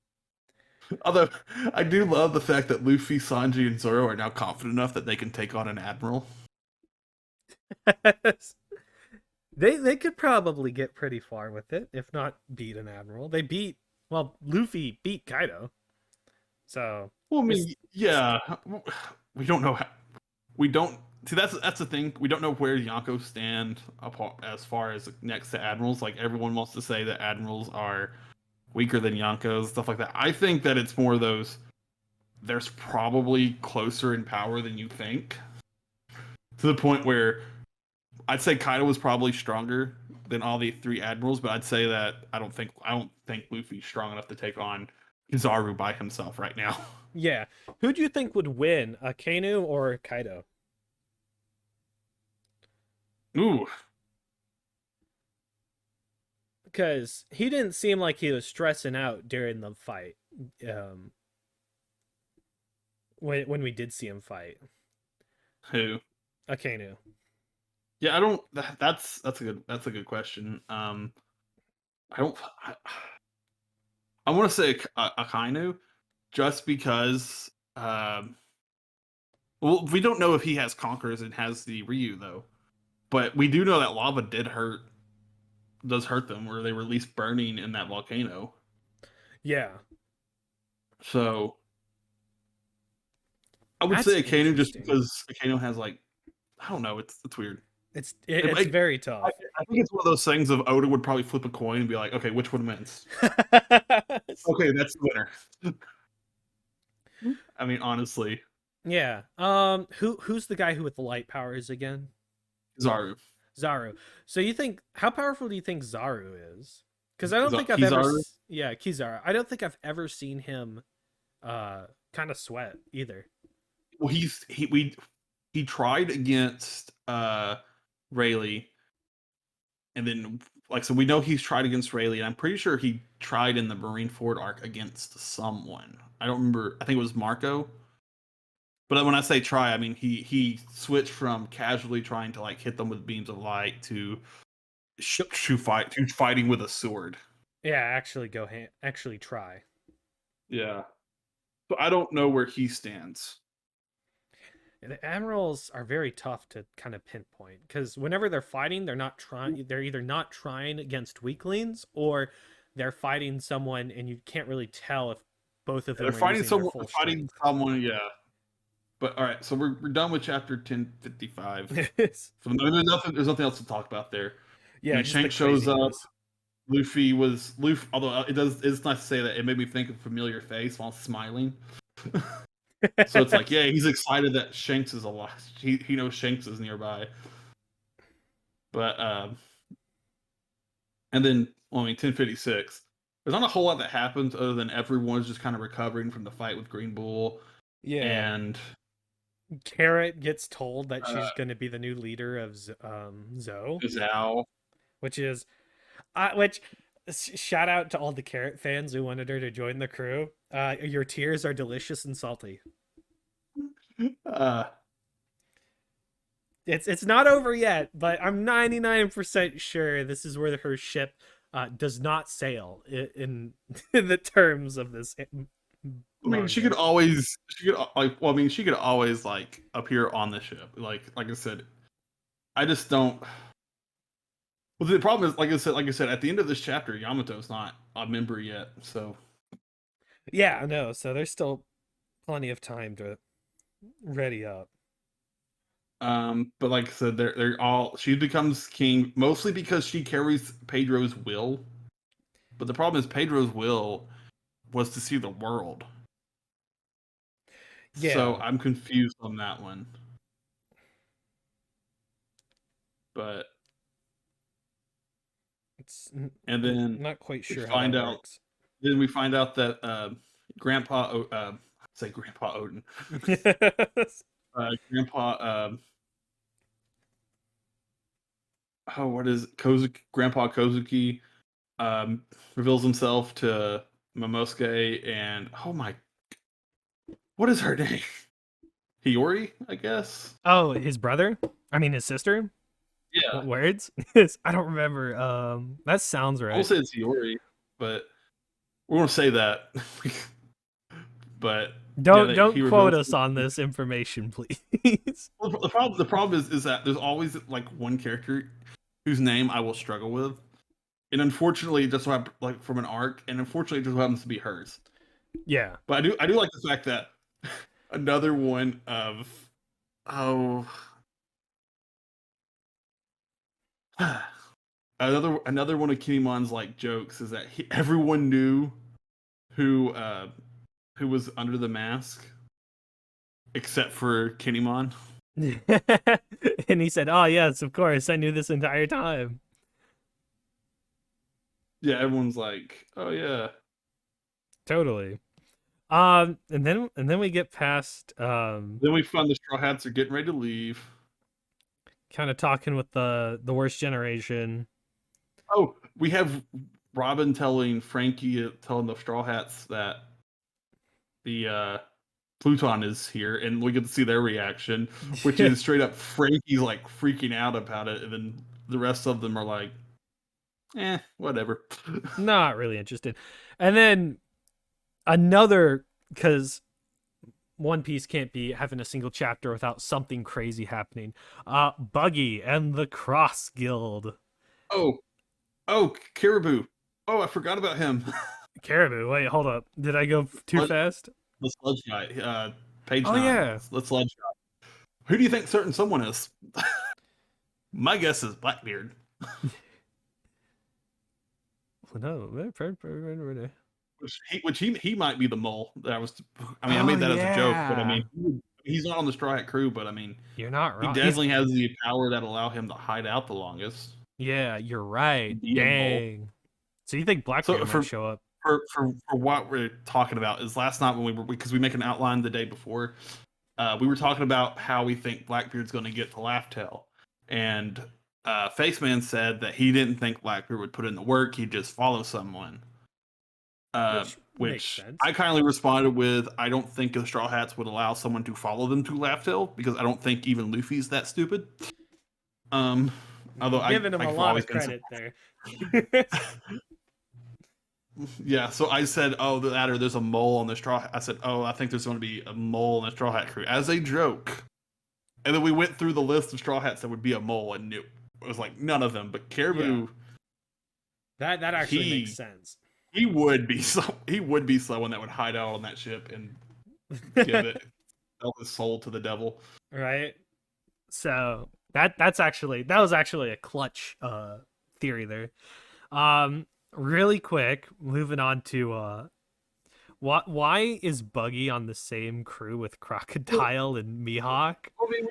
Although I do love the fact that Luffy, Sanji, and Zoro are now confident enough that they can take on an admiral. They could probably get pretty far with it, if not beat an admiral. Luffy beat Kaido. So well, I mean, yeah, we don't know how. We don't see that's the thing. We don't know where Yonko stand as far as next to admirals. Like everyone wants to say that admirals are weaker than Yonkos, stuff like that. I think that it's more those. There's probably closer in power than you think. To the point where I'd say Kaido was probably stronger than all the 3 admirals, but I'd say that I don't think Luffy's strong enough to take on Kizaru by himself right now. Yeah. Who do you think would win, Akainu or Kaido? Ooh. Because he didn't seem like he was stressing out during the fight. When we did see him fight. Who? Akainu. Yeah, I don't. That's a good question. I want to say Akainu, just because. Well, we don't know if he has Conquerors and has the Ryu though, but we do know that lava does hurt them, where they release burning in that volcano. Yeah. So I would say Akainu just because Akainu has like, I don't know, it's weird. It's very tough. I think it's one of those things of Oda would probably flip a coin and be like, okay, which one wins? Okay, that's the winner. I mean, honestly, Yeah. Who's the guy who with the light powers again? Zaru. Zaru. So you think how powerful do you think Zaru is? Because I don't think I've ever Kizaru? yeah, Kizaru. I don't think I've ever seen him kind of sweat either. Well, he tried against Rayleigh, and then like so we know he's tried against Rayleigh, and I'm pretty sure he tried in the Marineford arc against someone. I don't remember. I think it was Marco. But when I say try, I mean he switched from casually trying to like hit them with beams of light to fighting with a sword. Yeah, actually actually try. Yeah. So I don't know where he stands. The admirals are very tough to kind of pinpoint because whenever they're fighting, they're not trying. They're either not trying against weaklings or they're fighting someone, and you can't really tell if both of them They're are fighting using their someone. full Fighting strength. someone. Yeah. But all right, so we're done with chapter 1055. So there's nothing else to talk about there. I Yeah, mean, just the Shanks shows up. craziness. Luffy. Although it's nice to say that it made me think of a familiar face while smiling. So it's like, yeah, he's excited that Shanks is alive. He knows Shanks is nearby. But and then well, I mean, 1056. There's not a whole lot that happens other than everyone's just kind of recovering from the fight with Green Bull, Yeah, and Carrot gets told that she's going to be the new leader of Zoe, Zhao. which is which shout out to all the Carrot fans who wanted her to join the crew. Your tears are delicious and salty. Uh, It's not over yet, but I'm 99% sure this is where her ship does not sail in the terms of this. I mean, she could like. Well, I mean, she could always like appear on the ship. Like I said, I just don't. Well, the problem is, like I said, at the end of this chapter, Yamato's not a member yet. So Yeah, no. So there's still plenty of time to ready up. but like I said, they're all. She becomes king mostly because she carries Pedro's will. But the problem is, Pedro's will was to see the world. So Yeah, I'm confused on that one. But it's and then not quite we sure how find that out. works. Then we find out that Grandpa, say Grandpa Odin, Grandpa, oh, what is it? Grandpa Kozuki reveals himself to Momosuke, and oh my, what is her name? Hiyori, I guess. Oh, his brother? I mean, his sister? Yeah, What words? I don't remember. That sounds I will right. say it's Hiyori, but we're gonna say that. But yeah, Don't he quote reveals. us on this information, please. Well, the problem is that there's always like one character whose name I will struggle with, and unfortunately, it just so like from an arc, and unfortunately, it just happens to be hers. Yeah. But I do like the fact that another one of oh another one of Kinemon's like jokes is that everyone knew who uh who was under the mask except for Kinemon. And he said, "Oh yes, of course. I knew this entire time." Yeah, everyone's like, oh yeah. Totally. And then we get past Then we find the Straw Hats are getting ready to leave. kind of talking with the worst generation. Oh, we have Robin telling Frankie, telling the Straw Hats that the Pluton is here, and we get to see their reaction, which is straight up Frankie's like freaking out about it, and then the rest of them are like, whatever. Not really interested. And then another because One Piece can't be having a single chapter without something crazy happening. Buggy and the Cross Guild. Oh, oh, Caribou. Oh, I forgot about him. Caribou. Wait, hold up. Did I go too fast? The sludge guy, page Oh 9. yeah. The sludge guy. Who do you think certain someone is? My guess is Blackbeard. No. Which he might be the mole. That was, I mean, I Oh made that as a joke, but I yeah, mean, he's not on the Straw Hat crew, but I mean, you're not he wrong. definitely has the power that allow him to hide out the longest Yeah, you're and right. be a mole. Dang. So you think So Blackbeard might show up? for what we're talking about is last night when we were, because we make an outline the day before, we were talking about how we think Blackbeard's going to get to Laugh-Tale, and Faceman said that he didn't think Blackbeard would put in the work; he'd just follow someone. Which makes Which sense. I kindly responded with, I don't think the Straw Hats would allow someone to follow them to Laugh-Tale because I don't think even Luffy's that stupid. Um, although Giving him a I've lot always of been, credit there. yeah. So I said, oh, the latter, there's a mole on the Straw Hat. I said, oh, I think there's going to be a mole in the Straw Hat crew as a joke. And then we went through the list of Straw Hats that would be a mole, and it was like none of them. But Caribou, that actually makes he sense. he would be someone that would hide out on that ship and give it sell his soul to the devil. Right. So that was actually a clutch theory there. Really quick, moving on to why is Buggy on the same crew with Crocodile and Mihawk? I mean,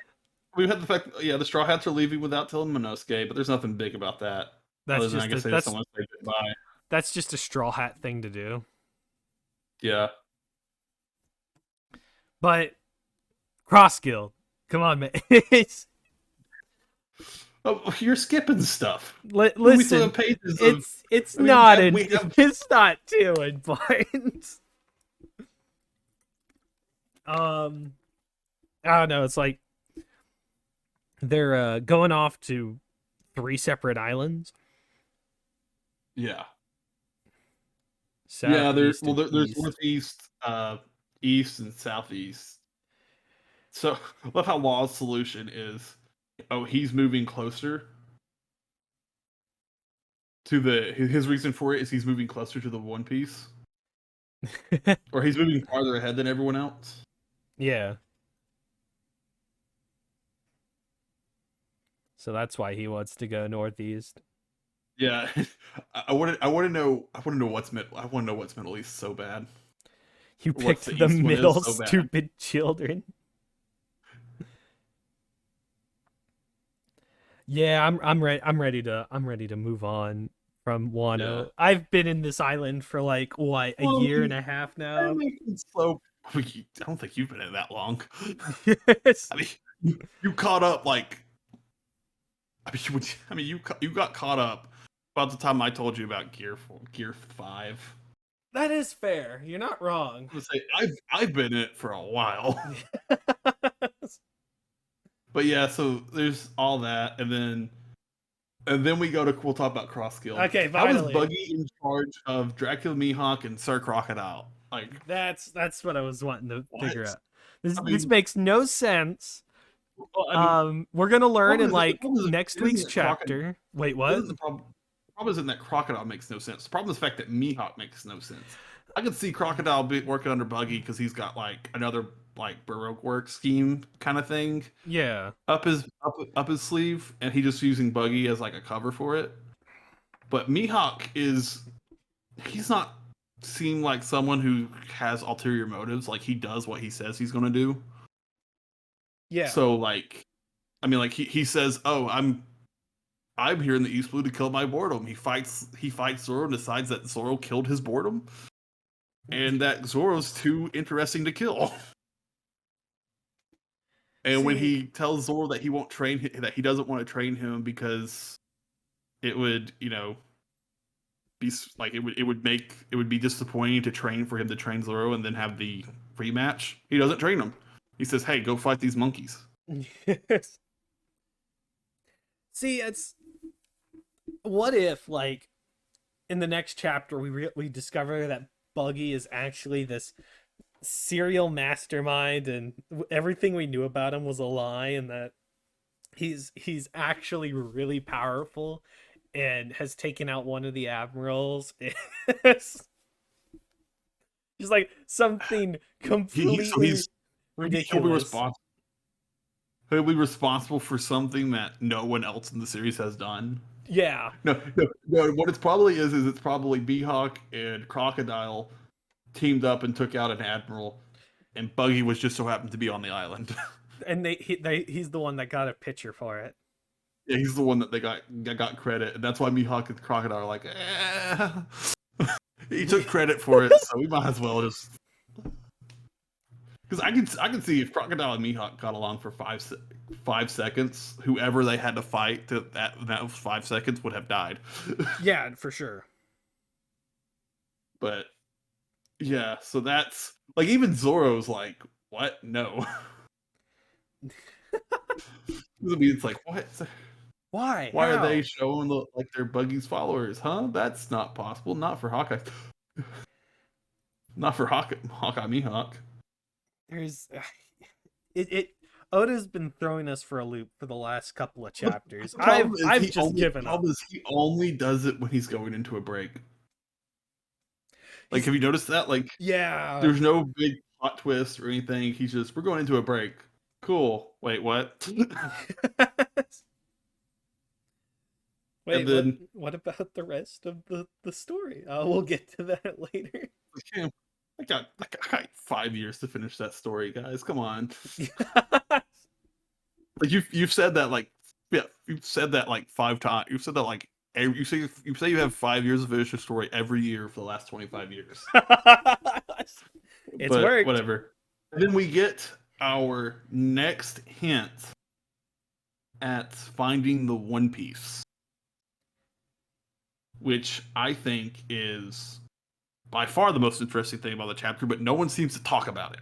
we had the fact, yeah, the Straw Hats are leaving without telling Monosuke, but there's nothing big about that. That's Other than I just guess a, they just don't want to say goodbye. that's just a Straw Hat thing to do. Yeah. But Cross Guild, come on, man. Oh, you're skipping stuff. Listen, Pages it's I mean, not it's not too important. I don't know. It's like they're going off to 3 separate islands. Yeah. South, Yeah, there's east, and there's east. northeast, east, and southeast. So I love how Law's solution is, oh, he's moving closer to his reason for it is he's moving closer to the One Piece, or he's moving farther ahead than everyone else. Yeah. So that's why he wants to go northeast. Yeah, I want to know what's Middle East so bad. You What's picked the the East one is middle, so bad. stupid children. Yeah, I'm ready. I'm ready to move on from Wano. Yeah. I've been in this island for like what, a year and a half now. So I don't think you've been in it that long. Yes. I mean, you caught up like. You got caught up about the time I told you about Gear 5. That is fair. You're not wrong. I'm gonna say I've been in it for a while. But yeah, so there's all that, and then we'll talk about Cross Guild. Okay, How is finally. Buggy in charge of Dracula Mihawk and Sir Crocodile? Like, That's what I was wanting to figure what? out. This I mean, makes no sense. well, I mean, We're gonna learn in the like problem is next isn't week's that Crocodile- chapter. Wait, what? The problem isn't that Crocodile makes no sense. The problem is the fact that Mihawk makes no sense. I could see Crocodile working under Buggy because he's got like another like Baroque work scheme kind of thing Yeah. up his sleeve, and he just using Buggy as like a cover for it. But Mihawk he's not seem like someone who has ulterior motives. Like he does what he says he's gonna do. Yeah. So like, I mean, like he says, "Oh, I'm here in the East Blue to kill my boredom." He fights Zoro and decides that Zoro killed his boredom, and that Zoro's too interesting to kill. And when he tells Zoro that he won't that he doesn't want to train him because it would, be like it would be disappointing to train for him to train Zoro and then have the rematch. He doesn't train him. He says, "Hey, go fight these monkeys." See, it's what if like in the next chapter we discover that Buggy is actually this serial mastermind and everything we knew about him was a lie, and that he's actually really powerful and has taken out one of the admirals. It's just like something completely ridiculous. He'll be responsible for something that no one else in the series has done. Yeah. No. What it's probably is it's probably Mihawk and Crocodile teamed up and took out an admiral, and Buggy was just so happened to be on the island. And he's the one that got a picture for it. Yeah, he's the one that they got credit, and that's why Mihawk and Crocodile are like, he took credit for it, so we might as well just. Because I can see if Crocodile and Mihawk got along for 5 seconds, whoever they had to fight to that 5 seconds would have died. Yeah, for sure. But yeah, so that's like even Zoro's like, what? No. I mean, it's like what? Why? Why How? are they showing like they're Buggy's followers? Huh? That's not possible. Not for Hawkeye. Not for Hawkeye Mihawk. There's it Oda's been throwing us for a loop for the last couple of chapters. I've just given up. He only does it when he's going into a break. Like, have you noticed that? Like, yeah, there's no big plot twist or anything. He's just, we're going into a break. Cool. Wait, what? Wait, then, what about the rest of the story? We'll get to that later. I got 5 years to finish that story, guys. Come on. Like you've said that like you've said that like 5 times. You've said that like you say you have 5 years to finish a story every year for the last 25 years. It's worked. Whatever. And then we get our next hint at finding the One Piece, which I think is by far the most interesting thing about the chapter, but no one seems to talk about it.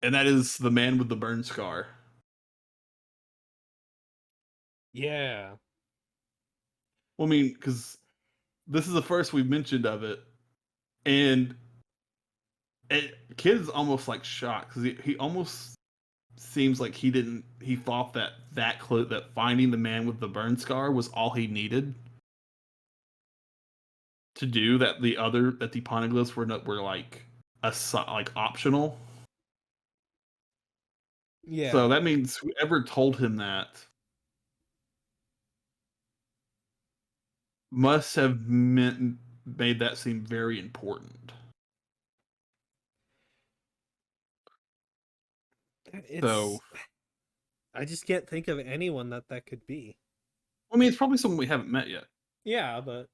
And that is the man with the burn scar. Yeah. Well, I mean, because this is the first we've mentioned of it, and Kid's almost like shocked because he almost seems like he thought that finding the man with the burn scar was all he needed to do, that the poneglyphs were like optional. Yeah. So that means whoever told him that must have made that seem very important. So I just can't think of anyone that could be. I mean, it's probably someone we haven't met yet. Yeah, but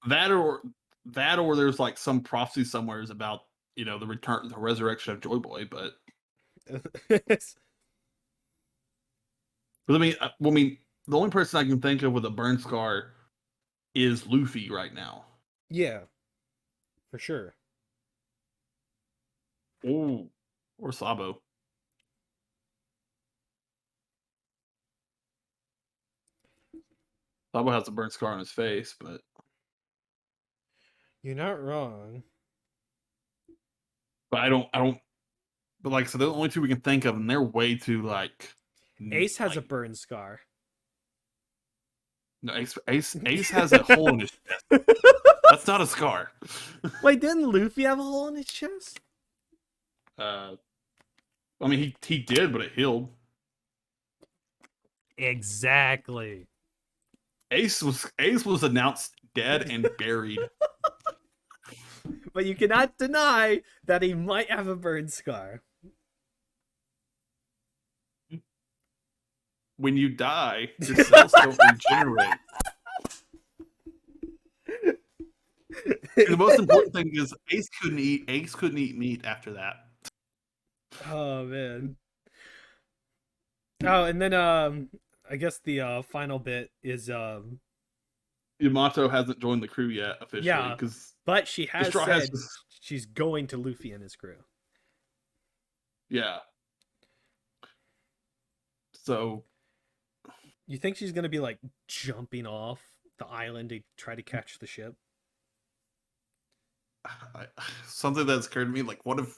that or there's like some prophecy somewhere is about, the resurrection of Joy Boy, but I mean, the only person I can think of with a burn scar is Luffy right now. Yeah, for sure. Ooh, or Sabo. Sabo has a burn scar on his face, but you're not wrong. But I don't. But like, so the only two we can think of, and they're way too like. Ace has a burn scar. No, Ace has a hole in his chest. That's not a scar. Wait, didn't Luffy have a hole in his chest? I mean, he did, but it healed. Exactly. Ace was announced dead and buried. But you cannot deny that he might have a burn scar. When you die, your cells don't regenerate. The most important thing is Ace couldn't eat meat after that. Oh man. Oh, and then I guess the final bit is Yamato hasn't joined the crew yet officially. Yeah, but she has said she's going to Luffy and his crew. Yeah. So you think she's gonna be like jumping off the island to try to catch the ship? Something that's occurred to me, like, what if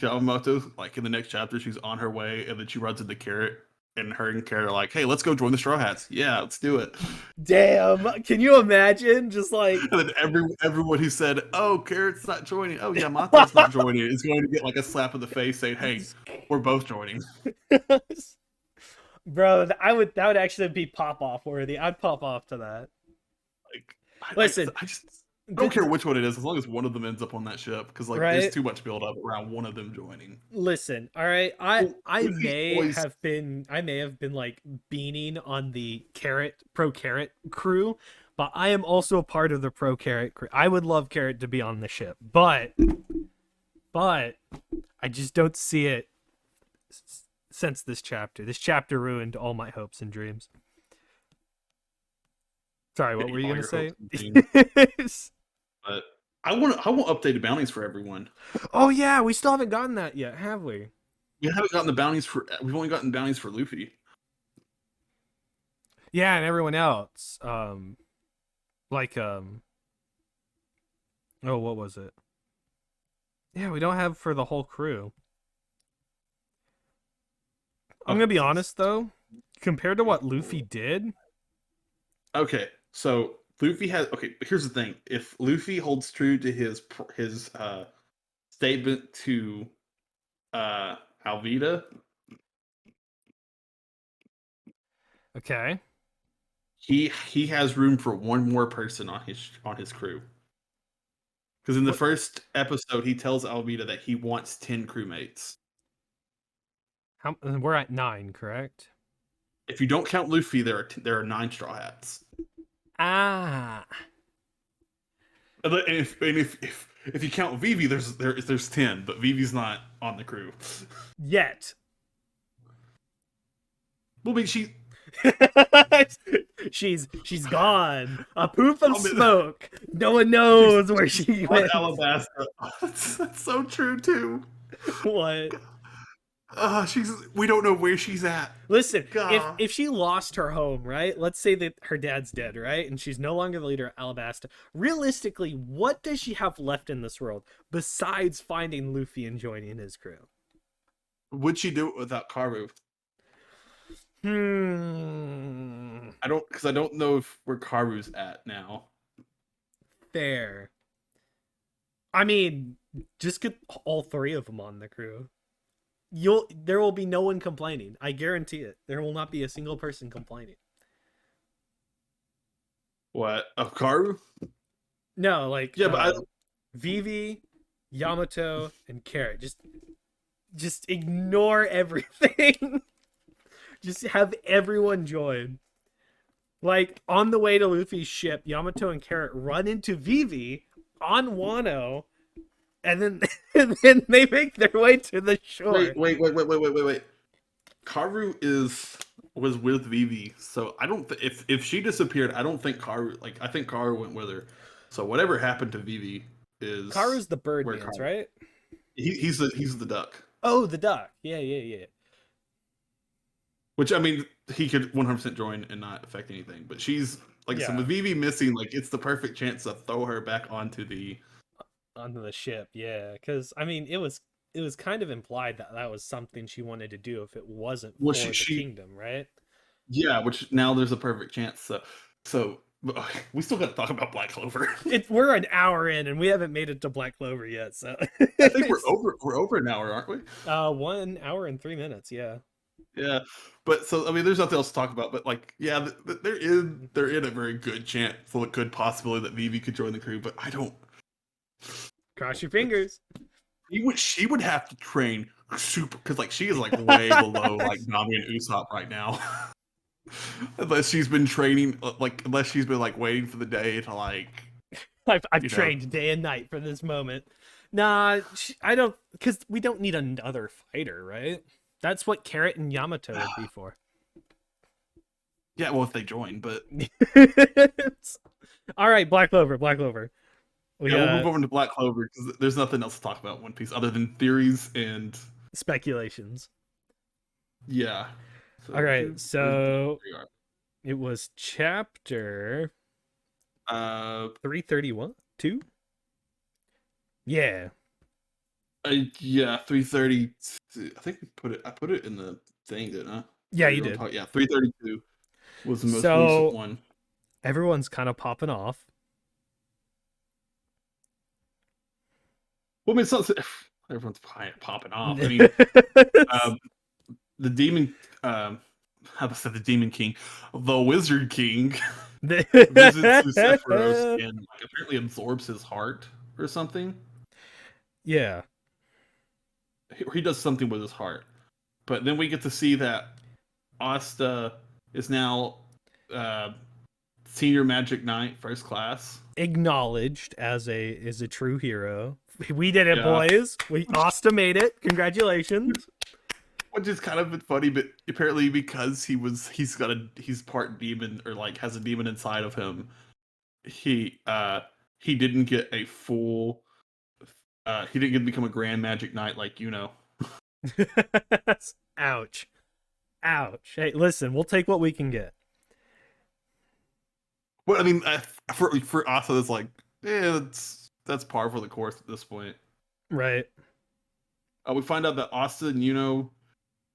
Yamato, like in the next chapter, she's on her way and then she runs into Carrot, and her and Carrot are like, "Hey, let's go join the Straw Hats." Yeah, let's do it. Damn! Can you imagine? Just like, and then everyone who said, "Oh, Carrot's not joining," "Oh, Yamato's not joining," is going to get like a slap in the face saying, "Hey, we're both joining." Bro, that would actually be pop off worthy. I'd pop off to that. Like, Listen, I just I don't care which one it is, as long as one of them ends up on that ship. Because like, there's right? too much build up around one of them joining. Listen, all right. I Well, I Luffy's may always have been I may have been like beaning on the Carrot crew, but I am also a part of the pro Carrot crew. I would love Carrot to be on the ship, but I just don't see it since this chapter. This chapter ruined all my hopes and dreams. Sorry, what were you all gonna your say? hopes and dreams. But I want updated bounties for everyone. Oh yeah, we still haven't gotten that yet, have we? We haven't gotten the bounties for. We've only gotten bounties for Luffy. Yeah, and everyone else. Like oh, what was it? Yeah, we don't have for the whole crew. I'm gonna be honest though, compared to what Luffy did. Okay, so Luffy has. Okay, here's the thing: if Luffy holds true to his statement to Alvida, Okay. he has room for one more person on his crew. Because in the What? first episode, he tells Alvida that he wants 10 crewmates. How? We're at 9, correct? If you don't count Luffy, there are 9 Straw Hats. Ah. And if you count Vivi, there's 10, but Vivi's not on the crew. Yet. Well, I mean, she. she's gone. A poof of I mean, smoke. No one knows where she on went. Alabasta. That's so true too. What? We don't know where she's at. Listen, God. if she lost her home, right? Let's say that her dad's dead, right? And she's no longer the leader of Alabasta. Realistically, what does she have left in this world besides finding Luffy and joining his crew? Would she do it without Karu? Because I don't know where Karu's at now. Fair. I mean, just get all 3 of them on the crew. There will be no one complaining. I guarantee it. There will not be a single person complaining. What? Of Karu? No, like Yeah, but Vivi, Yamato, and Carrot. Just ignore everything. Just have everyone join. Like on the way to Luffy's ship, Yamato and Carrot run into Vivi on Wano, and then and then they make their way to the shore. Wait. Karu was with Vivi, so I don't. If she disappeared, I don't think Karu. Like, I think Karu went with her. So whatever happened to Vivi is Karu's the bird where man's, Karu- right? He's the duck. Oh, the duck. Yeah. Which, I mean, he could 100% join and not affect anything. But she's like I said, with Vivi missing, like, it's the perfect chance to throw her back onto the ship. Yeah, because I mean, it was kind of implied that that was something she wanted to do if it wasn't for the kingdom, right? Yeah, which now there's a perfect chance. So we still got to talk about Black Clover. We're an hour in and we haven't made it to Black Clover yet. So I think we're over an hour, aren't we? 1 hour and 3 minutes. Yeah. Yeah, but so I mean, there's nothing else to talk about. But like, yeah, they're in a very good chance, a good possibility that Vivi could join the crew. But I don't. Cross your fingers. She would have to train super because like she is like way below like Nami and Usopp right now. Unless she's been training, unless she's been like waiting for the day to like. I've trained day and night for this moment. Nah, I don't, because we don't need another fighter, right? That's what Carrot and Yamato would be for. Yeah, well, if they join, but all right, Black Clover. We'll move over to Black Clover because there's nothing else to talk about in One Piece other than theories and speculations. Yeah. So all right, so it was chapter 331, 2. Yeah. Yeah, 330. I think I put it in the thing, didn't I? Yeah, you did. Yeah, 332 was the most recent one. Everyone's kind of popping off. Well, I mean, it's not, everyone's popping off. I mean, the demon, how to say the Demon King, the Wizard King, visits Luciferios yeah. and like, apparently absorbs his heart or something. He does something with his heart. But then we get to see that Asta is now uh, senior Magic Knight, first class. Acknowledged as a true hero. We did it, Yeah, boys. Asta made it. Congratulations. which is kind of funny, but apparently because he's part demon or like has a demon inside of him, he didn't get a full he didn't get to become a Grand Magic Knight like Ouch. Ouch. Hey, listen, we'll take what we can get. Well, I mean, for Asta, it's like, that's par for the course at this point. Right. We find out that Asta and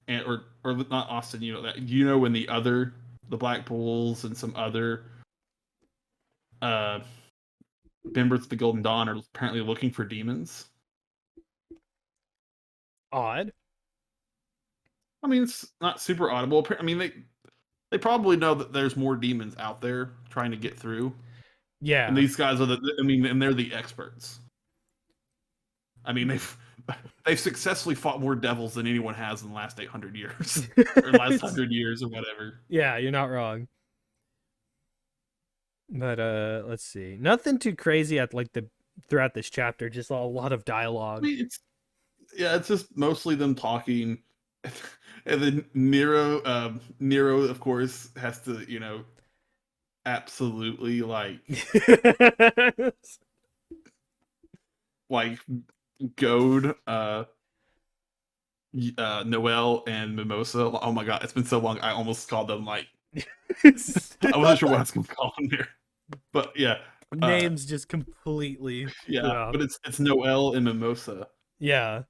and or not Asta and that and the Black Bulls and some other uh members of the Golden Dawn are apparently looking for demons. Odd. I mean, it's not super audible. I mean, they probably know that there's more demons out there trying to get through. Yeah. And these guys and they're the experts. I mean, they've successfully fought more devils than anyone has in the last 800 years or last 100 years or whatever. Yeah, you're not wrong. But let's see. Nothing too crazy at throughout this chapter, just a lot of dialogue. I mean, it's just mostly them talking. And then Nero of course has to, absolutely like goad Noelle and Mimosa. Oh my god, it's been so long. I almost called them like I wasn't sure what I was gonna call them here. But yeah. Names just completely but it's Noelle and Mimosa. Yeah.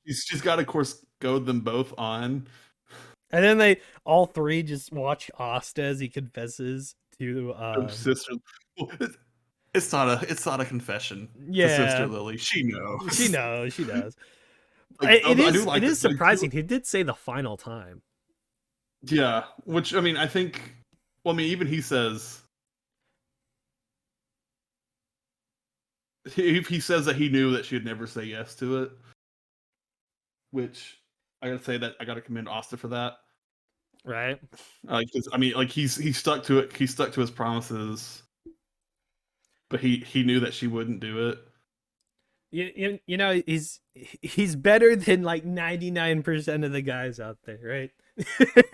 She's got to, of course, goad them both on. And then they all three just watch Asta as he confesses to sister. It's not a confession. Yeah, to Sister Lily. She knows. She knows. She does. It is surprising. He did say the final time. Yeah, which I mean, I think. Well, I mean, even he says. He says that he knew that she'd never say yes to it. Which I gotta say that I gotta commend Asta for that. Right. Because I mean, like he stuck to it. He stuck to his promises. But he knew that she wouldn't do it. You know, he's better than like 99% of the guys out there, right?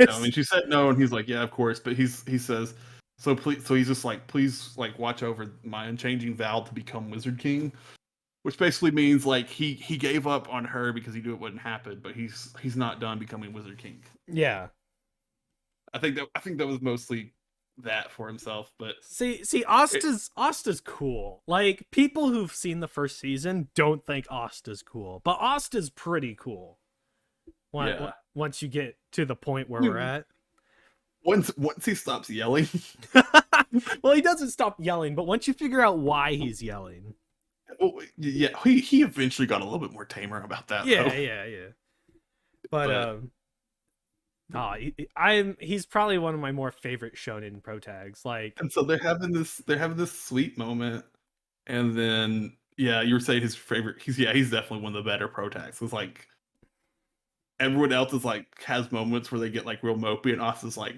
I mean, she said no, and he's like, yeah, of course. But he says, so he's just like, please, like, watch over my unchanging vow to become Wizard King, which basically means like he gave up on her because he knew it wouldn't happen, but he's not done becoming Wizard King. Yeah, I think that was mostly that for himself. But see, Asta's cool. Like, people who've seen the first season don't think Asta's cool, but Asta's pretty cool. Once you get to the point where we're at. Once he stops yelling. Well, he doesn't stop yelling, but once you figure out why he's yelling. Oh, yeah, he eventually got a little bit more tamer about that. Yeah, though. yeah. But he's probably one of my more favorite shonen pro tags. Like, and so they're having this sweet moment, and then you were saying his favorite. He's definitely one of the better pro tags. It's like everyone else is like has moments where they get like real mopey, and Asta's like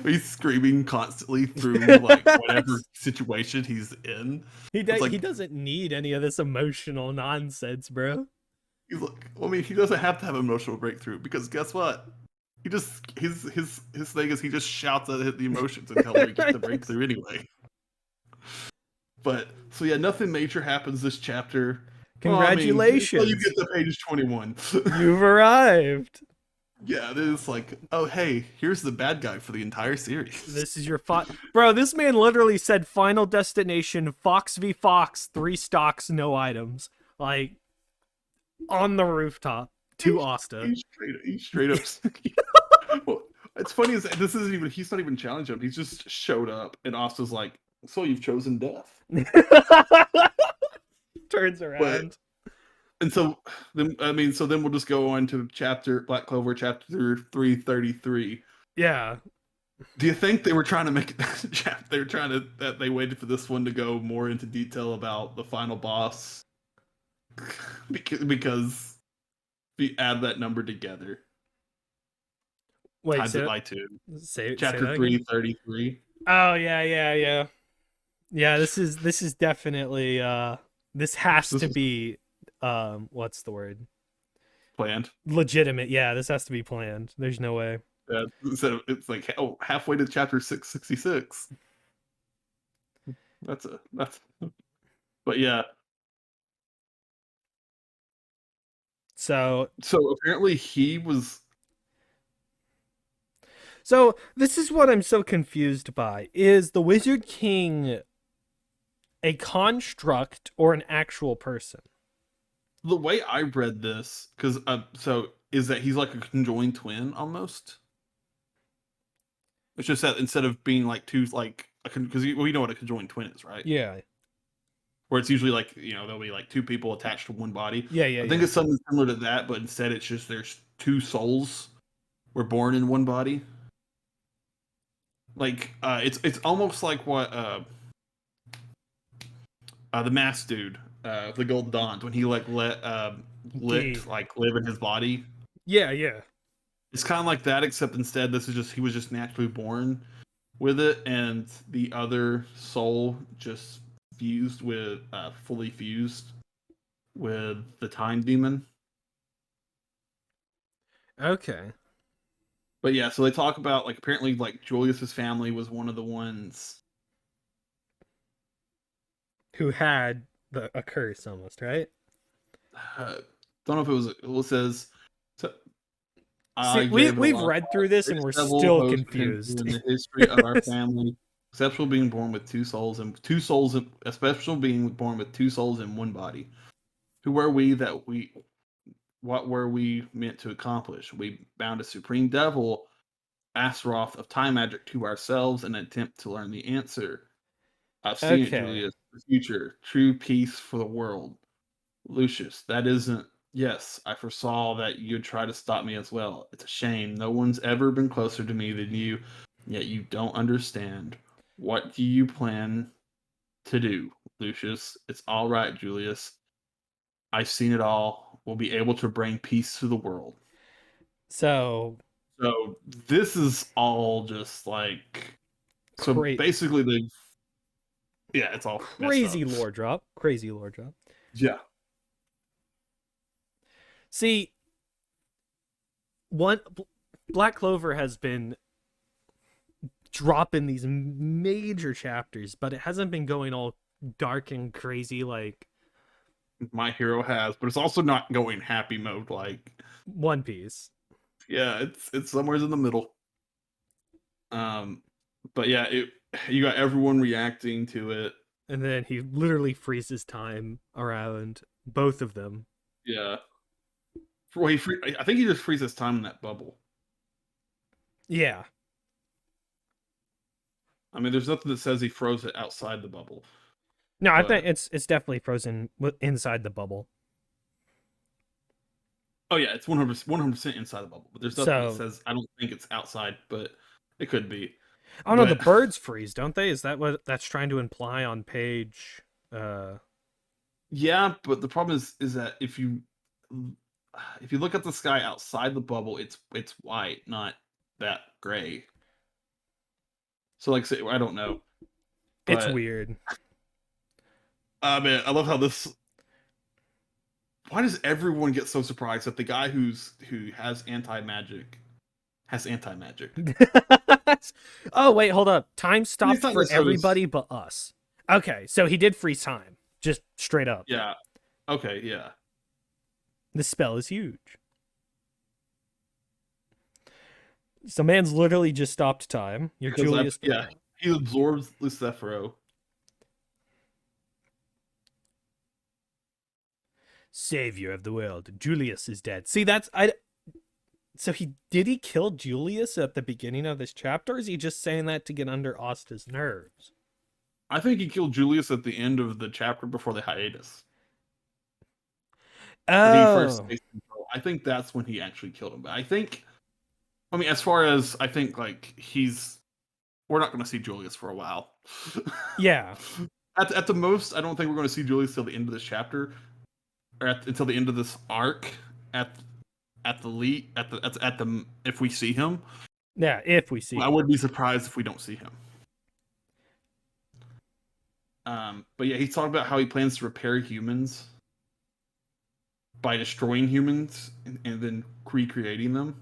he's screaming constantly through like whatever situation he's in. He doesn't need any of this emotional nonsense, bro. He's like, well, I mean, he doesn't have to have an emotional breakthrough because guess what? He just his thing is he just shouts at the emotions until he gets the breakthrough anyway. But so yeah, nothing major happens this chapter. Congratulations! Well, you get to page 21. You've arrived. Yeah, it is like, oh hey, here's the bad guy for the entire series. This is your bro. This man literally said, "Final destination: Fox v Fox, 3 stocks, no items." Like, on the rooftop to Asta. He straight up. Well, it's funny is he's not even challenging him. He's just showed up, and Asta's like, "So you've chosen death." Turns around. And so then so then we'll just go on to chapter Black Clover chapter 333. Yeah. Do you think they were trying to make it they were trying to that they waited for this one to go more into detail about the final boss because if you add that number together, Wait, times it by 2. say Chapter that again. 333 Oh yeah, yeah, yeah. Yeah, this is definitely this has this to was be what's the word? planned. Legitimate. Yeah, this has to be planned. There's no way. Yeah, so it's like halfway to chapter 666. That's but yeah. So So apparently he was so this is what I'm so confused by. Is the Wizard King a construct or an actual person? the way I read this because so is that he's like a conjoined twin almost. It's just that instead of being like two like because we know what a conjoined twin is, right? Yeah. Where it's usually like there'll be like two people attached to one body. Yeah, yeah, I think yeah. it's something similar to that, but instead it's just there's two souls were born in one body. Like it's almost like what the mask dude, the Gold Dawn, when he like Gee. lit like live in his body. Yeah, yeah. It's kind of like that, except instead this is just he was just naturally born with it, and the other soul just fused with fully fused with the time demon. Okay. But yeah, so they talk about like apparently like Julius's family was one of the ones. Who had a curse almost, right? Uh, don't know if it was. It says so See, I gave it a we've lot of read thought. through this and Greatest we're devil still host confused. in the history of our family. Exceptional being born with two souls and two souls. A special being born with two souls in one body. Who were we that we? What were we meant to accomplish? We bound a supreme devil, Astaroth of time magic, to ourselves in an attempt to learn the answer. I've seen it, Okay. Julius. The future, true peace for the world. Lucius, that isn't. Yes, I foresaw that you'd try to stop me as well. It's a shame. No one's ever been closer to me than you, yet you don't understand. What do you plan to do, Lucius? It's all right, Julius. I've seen it all. We'll be able to bring peace to the world. So So this is all just like so cra- basically the yeah, it's all messed up. crazy lore drop. Crazy lore drop. Yeah. See, one Black Clover has been dropping these major chapters, but it hasn't been going all dark and crazy like My Hero has, but it's also not going happy mode like One Piece. yeah, it's somewhere in the middle. Um but yeah, you got everyone reacting to it. And then he literally freezes time around both of them. Yeah. Well, I think he just freezes time in that bubble. Yeah. I mean, there's nothing that says he froze it outside the bubble. No, I think But it's definitely frozen inside the bubble. oh yeah, it's 100% inside the bubble. But there's nothing that So says I don't think it's outside, but it could be. oh no, the But birds freeze, don't they? Is that what that's trying to imply on page? yeah, but the problem is that if you look at the sky outside the bubble, it's white, not that gray. So like say I don't know, It's but weird. man, I love how this. Why does everyone get so surprised that the guy who has anti magic has anti magic? Oh wait, hold up. Time He's stopped not for necessarily. everybody but us. Okay, so he did freeze time, just straight up. Yeah. Okay. Yeah. This spell is huge. So man's literally just stopped time. You're Because Julius. yeah, he absorbs Lucifero. Savior of the world. Julius is dead. See, that's I. So he kill Julius at the beginning of this chapter? Or is he just saying that to get under Asta's nerves? I think he killed Julius at the end of the chapter before the hiatus. when he first Oh, takes control. I think that's when he actually killed him. But I mean, as far as I think, like we're not going to see Julius for a while. yeah. At the most, I don't think we're going to see Julius till the end of this chapter, or until the end of this arc. At at the lead at the if we see him, Yeah, if we see I him. would be surprised if we don't see him. But yeah, he's talking about how he plans to repair humans by destroying humans and then recreating them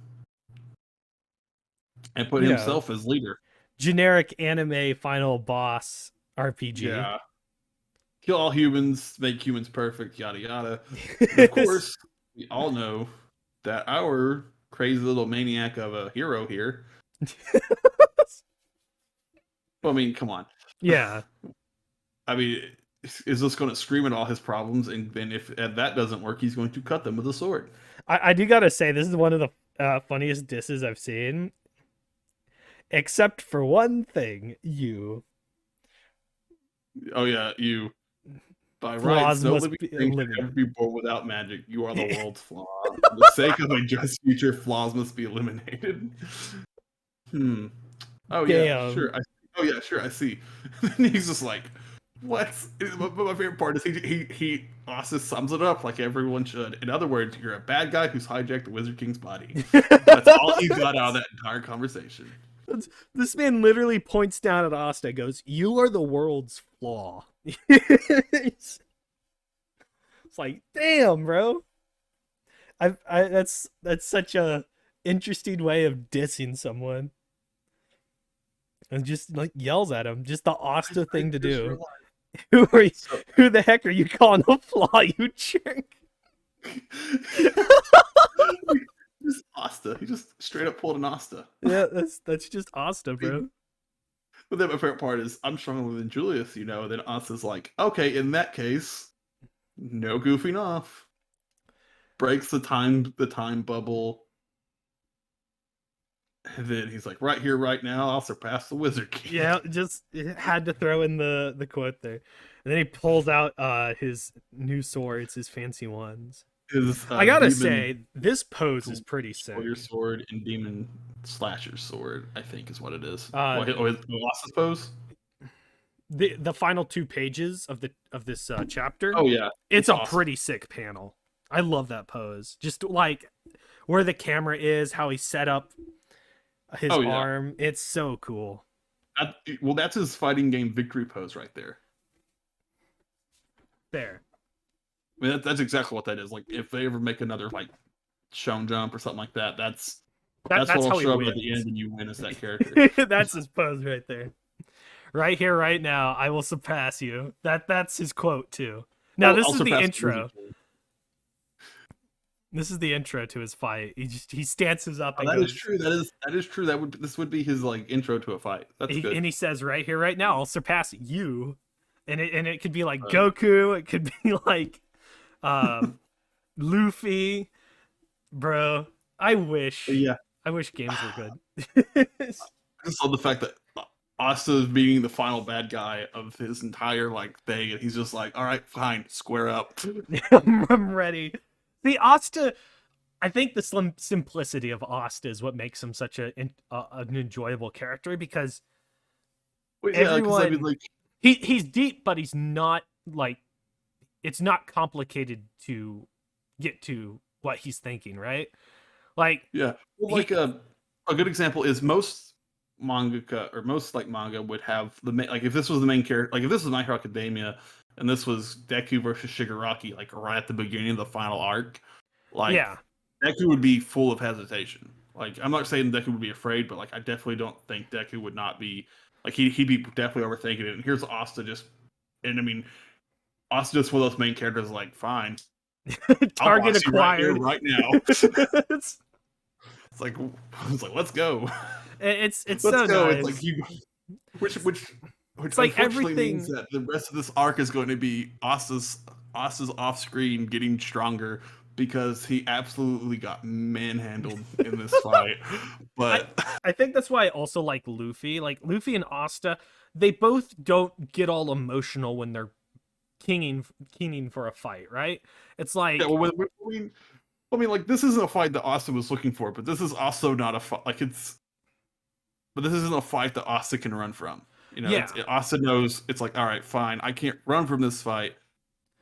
and put Yeah. himself as leader. Generic anime final boss RPG. Yeah, kill all humans, make humans perfect, yada yada. And of course, we all know that our crazy little maniac of a hero here. Well, I mean, come on. Yeah. I mean, is just going to scream at all his problems, and then if that doesn't work, he's going to cut them with a sword. I do gotta say, this is one of the funniest disses I've seen. Except for one thing, you. Oh yeah, you. By rights, Flaws no must living be thing can ever eliminated. be born without magic. You are the world's flaw. For the sake of a just future, flaws must be eliminated. Hmm. Oh yeah, Damn. sure. Oh yeah, sure. I see. And he's just like, what? But my favorite part is he also sums it up like everyone should. In other words, you're a bad guy who's hijacked the Wizard King's body. That's all he got out of that entire conversation. This man literally points down at Asta, goes, "You are the world's flaw." It's like, damn, bro. That's such a interesting way of dissing someone, and just like yells at him. Just the Asta I thing to just do. realized. Who are you? So, Who the heck are you calling a flaw, you jerk? just Asta. He just straight up pulled an Asta. Yeah, that's just Asta, bro. But then my favorite part is I'm stronger than Julius, you know. Then Asta's like, okay, in that case, no goofing off. Breaks the time bubble. And then he's like, right here, right now, I'll surpass the Wizard King. Yeah, just had to throw in the quote there, and then he pulls out his new swords, his fancy ones. His I gotta demon say, this pose is pretty sick. warrior sword and demon slasher sword, I think is what it is. Uh, Or his Colossus pose? the final 2 pages of this chapter, Oh yeah. it's a awesome. pretty sick panel. I love that pose. Just like where the camera is, how he set up his Oh, yeah. arm. It's so cool. Well, that's his fighting game victory pose right there. There. I mean, that's exactly what that is. Like, if they ever make another like Shown Jump or something like that, that's That's what how will he show up wins. at the end when you win as that character. That's his pose right there. Right here, right now, I will surpass you. That's his quote too. Now this I'll is the surpass intro. Wizard King. This is the intro to his fight. He stances up and That goes. is true. That is true. This would be his like intro to a fight. That's good. And he says, "Right here, right now, I'll surpass you." And it could be like Uh, Goku. It could be like Luffy, bro. I wish yeah, games were good. I just love the fact that Asta is being the final bad guy of his entire like thing, and he's just like, "All right, fine, square up." I'm ready. The Asta, I think the simplicity of Asta is what makes him such an enjoyable character, because Well, yeah, because I mean, everyone like, he's deep, but he's not like, it's not complicated to get to what he's thinking, right? Like, yeah, well, like a good example is most mangaka or most like manga would have like if this was the main character, like if this was My Hero Academia and this was Deku versus Shigaraki, like right at the beginning of the final arc, like yeah, Deku would be full of hesitation. Like I'm not saying Deku would be afraid, but like I definitely don't think Deku would not be like he'd be definitely overthinking it. And here's Asta just, and I mean Asta just one of those main characters like fine, target boss you right here, acquired. right now. it's It's like let's go. it's Let's so go. nice. It's like you, which It's like unfortunately means everything. that the rest of this arc is going to be Asta's off screen getting stronger because he absolutely got manhandled in this fight. But I think that's why I also like Luffy. Like Luffy and Asta, they both don't get all emotional when they're keening for a fight, right? It's Yeah, like, well, I mean, like this isn't a fight that Asta was looking for, but this is also not a fight. Like but this isn't a fight that Asta can run from. You know, yeah, Asta knows it's like, all right, fine, I can't run from this fight.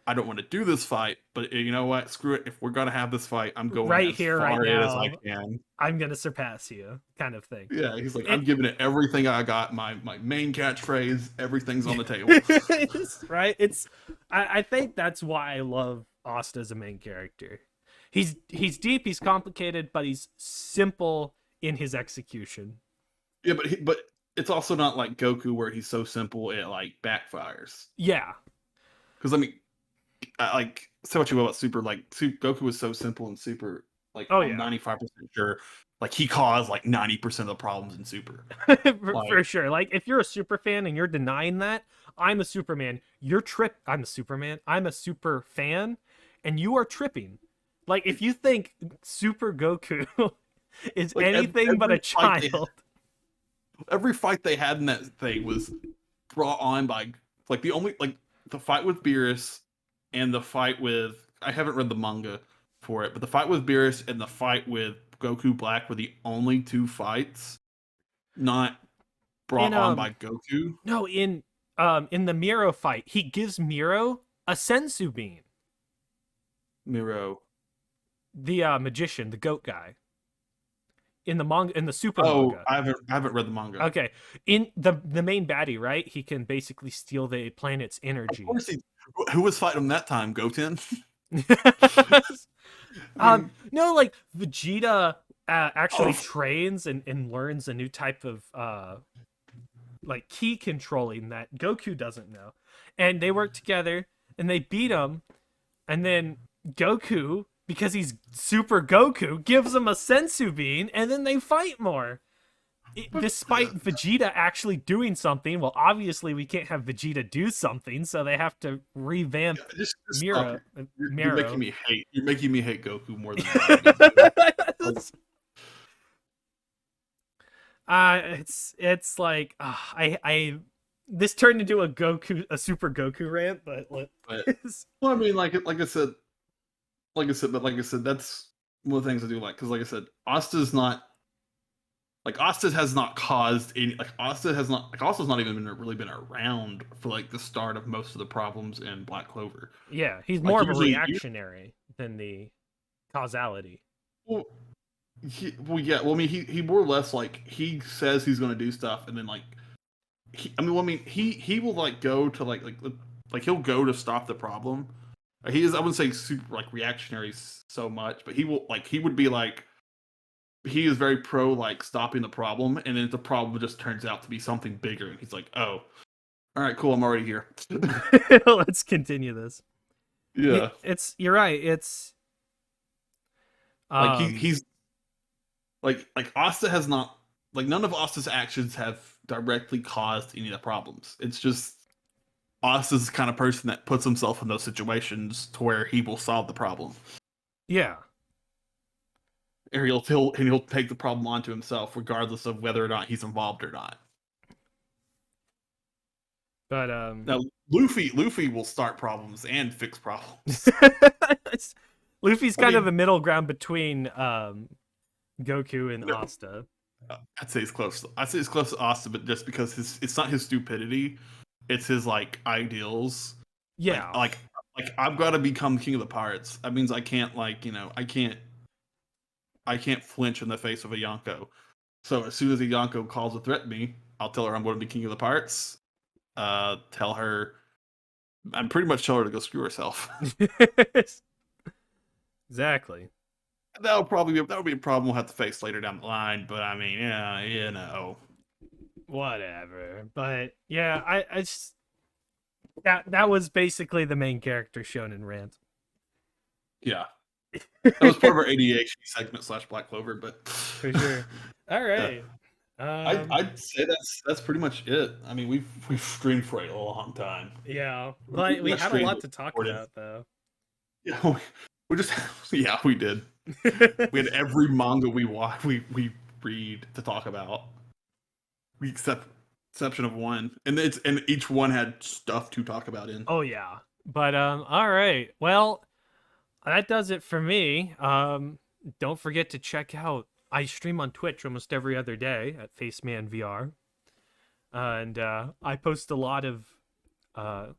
I don't want to do this fight, but you know what? Screw it. If we're gonna have this fight, I'm going right as here, right far in as I now, can. I'm gonna surpass you, kind of thing. Yeah, he's like, It I'm giving it everything I got. My main catchphrase, everything's on the table. right. I think that's why I love Asta as a main character. He's deep, he's complicated, but he's simple in his execution. Yeah, but it's also not like Goku where he's so simple it like backfires. Yeah. Because I mean, like say what you will about Super, like Goku was so simple and Super. Like Oh I'm yeah. 95% sure, like he caused like 90% of the problems in Super. For sure. Like if you're a super fan and you're denying that, I'm a Superman. I'm a Superman. I'm a super fan, and you are tripping. Like if you think Super Goku is Like anything but a child. Every fight they had in that thing was brought on by like the fight with Beerus and the fight with I haven't read the manga for it, but the fight with Beerus and the fight with Goku Black were the only two fights not brought on by Goku. No, in the Miro fight, he gives Miro a sensu bean. Miro. The magician, the goat guy. In the super Oh, manga. I haven't read the manga. Okay. In the main baddie, right? He can basically steal the planet's energy. Of course who was fighting him that time? Goten? No, like Vegeta actually trains and learns a new type of like key controlling that Goku doesn't know. And they work together and they beat him, and then Goku, because he's Super Goku, gives him a sensu bean, and then they fight more. Despite Vegeta actually doing something, well, obviously we can't have Vegeta do something, so they have to revamp just Miro. You're making me hate Goku more than that. It's like I this turned into a Super Goku rant, but well, I mean, like I said, that's one of the things I do like because, like I said, Asta's has not caused any Asta's not even really been around for like the start of most of the problems in Black Clover. Yeah, he's more of a reactionary than the causality. Well, yeah. Well, I mean, he more or less like he says he's going to do stuff, and then like he will like go to like he'll go to stop the problem. He is I wouldn't say super like reactionary so much, but he would be like he is very pro like stopping the problem, and then the problem just turns out to be something bigger, and he's like, oh, all right, cool, I'm already here. Let's continue this. Yeah, you're right. It's like he's like Asta has not like none of Asta's actions have directly caused any of the problems. It's just Asta's the kind of person that puts himself in those situations to where he will solve the problem. Yeah. Or he'll take the problem onto himself, regardless of whether or not he's involved or not. But now Luffy will start problems and fix problems. Luffy's kind of a middle ground between Goku and Asta. I'd say it's close. I'd say it's close to Asta, but just because it's not his stupidity, it's his like ideals. Yeah. Like I've got to become king of the pirates. That means I can't I can't flinch in the face of a Yonko. So as soon as a Yonko calls a threat to me, I'll tell her I'm going to be king of the pirates. Tell her I'm pretty much tell her to go screw herself. Exactly. That'll be a problem we'll have to face later down the line. But I mean, yeah, you know, whatever. But yeah, I just that was basically the main character shown in rant. Yeah. That was part of our ADHD segment / Black Clover, but for sure. All right. Yeah. I'd say that's pretty much it. I mean, we've streamed for a long time. Yeah, but we had a lot to talk about, though. Yeah, we just we did. We had every manga we read to talk about, exception of one, and each one had stuff to talk about in. Oh yeah, But all right. Well, that does it for me. Don't forget to check out. I stream on Twitch almost every other day at Faceman VR, and I post a lot of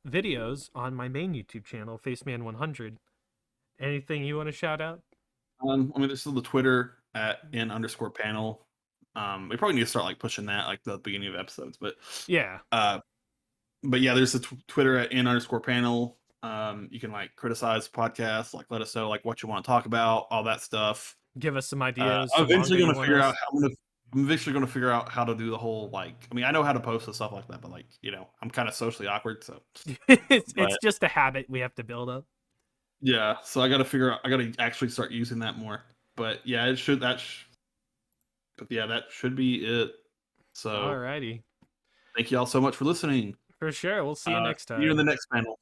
videos on my main YouTube channel, Faceman 100. Anything you want to shout out? I mean, there's still the Twitter at @n_panel. We probably need to start like pushing that like the beginning of episodes, Yeah, uh, but yeah, there's the Twitter at @n_panel. You can like criticize podcasts, like let us know like what you want to talk about, all that stuff. give us some ideas, I'm some eventually manga going you to want figure out us. how I'm eventually going to figure out how to do the whole like. I mean, I know how to post and stuff like that, but like I'm kind of socially awkward, so. It's But just a habit we have to build up. yeah, so I got to figure out. I got to actually start using that more. But yeah, it should but yeah, that should be it. So Alrighty, thank you all so much for listening. for sure. We'll see you next See you in time. the next panel.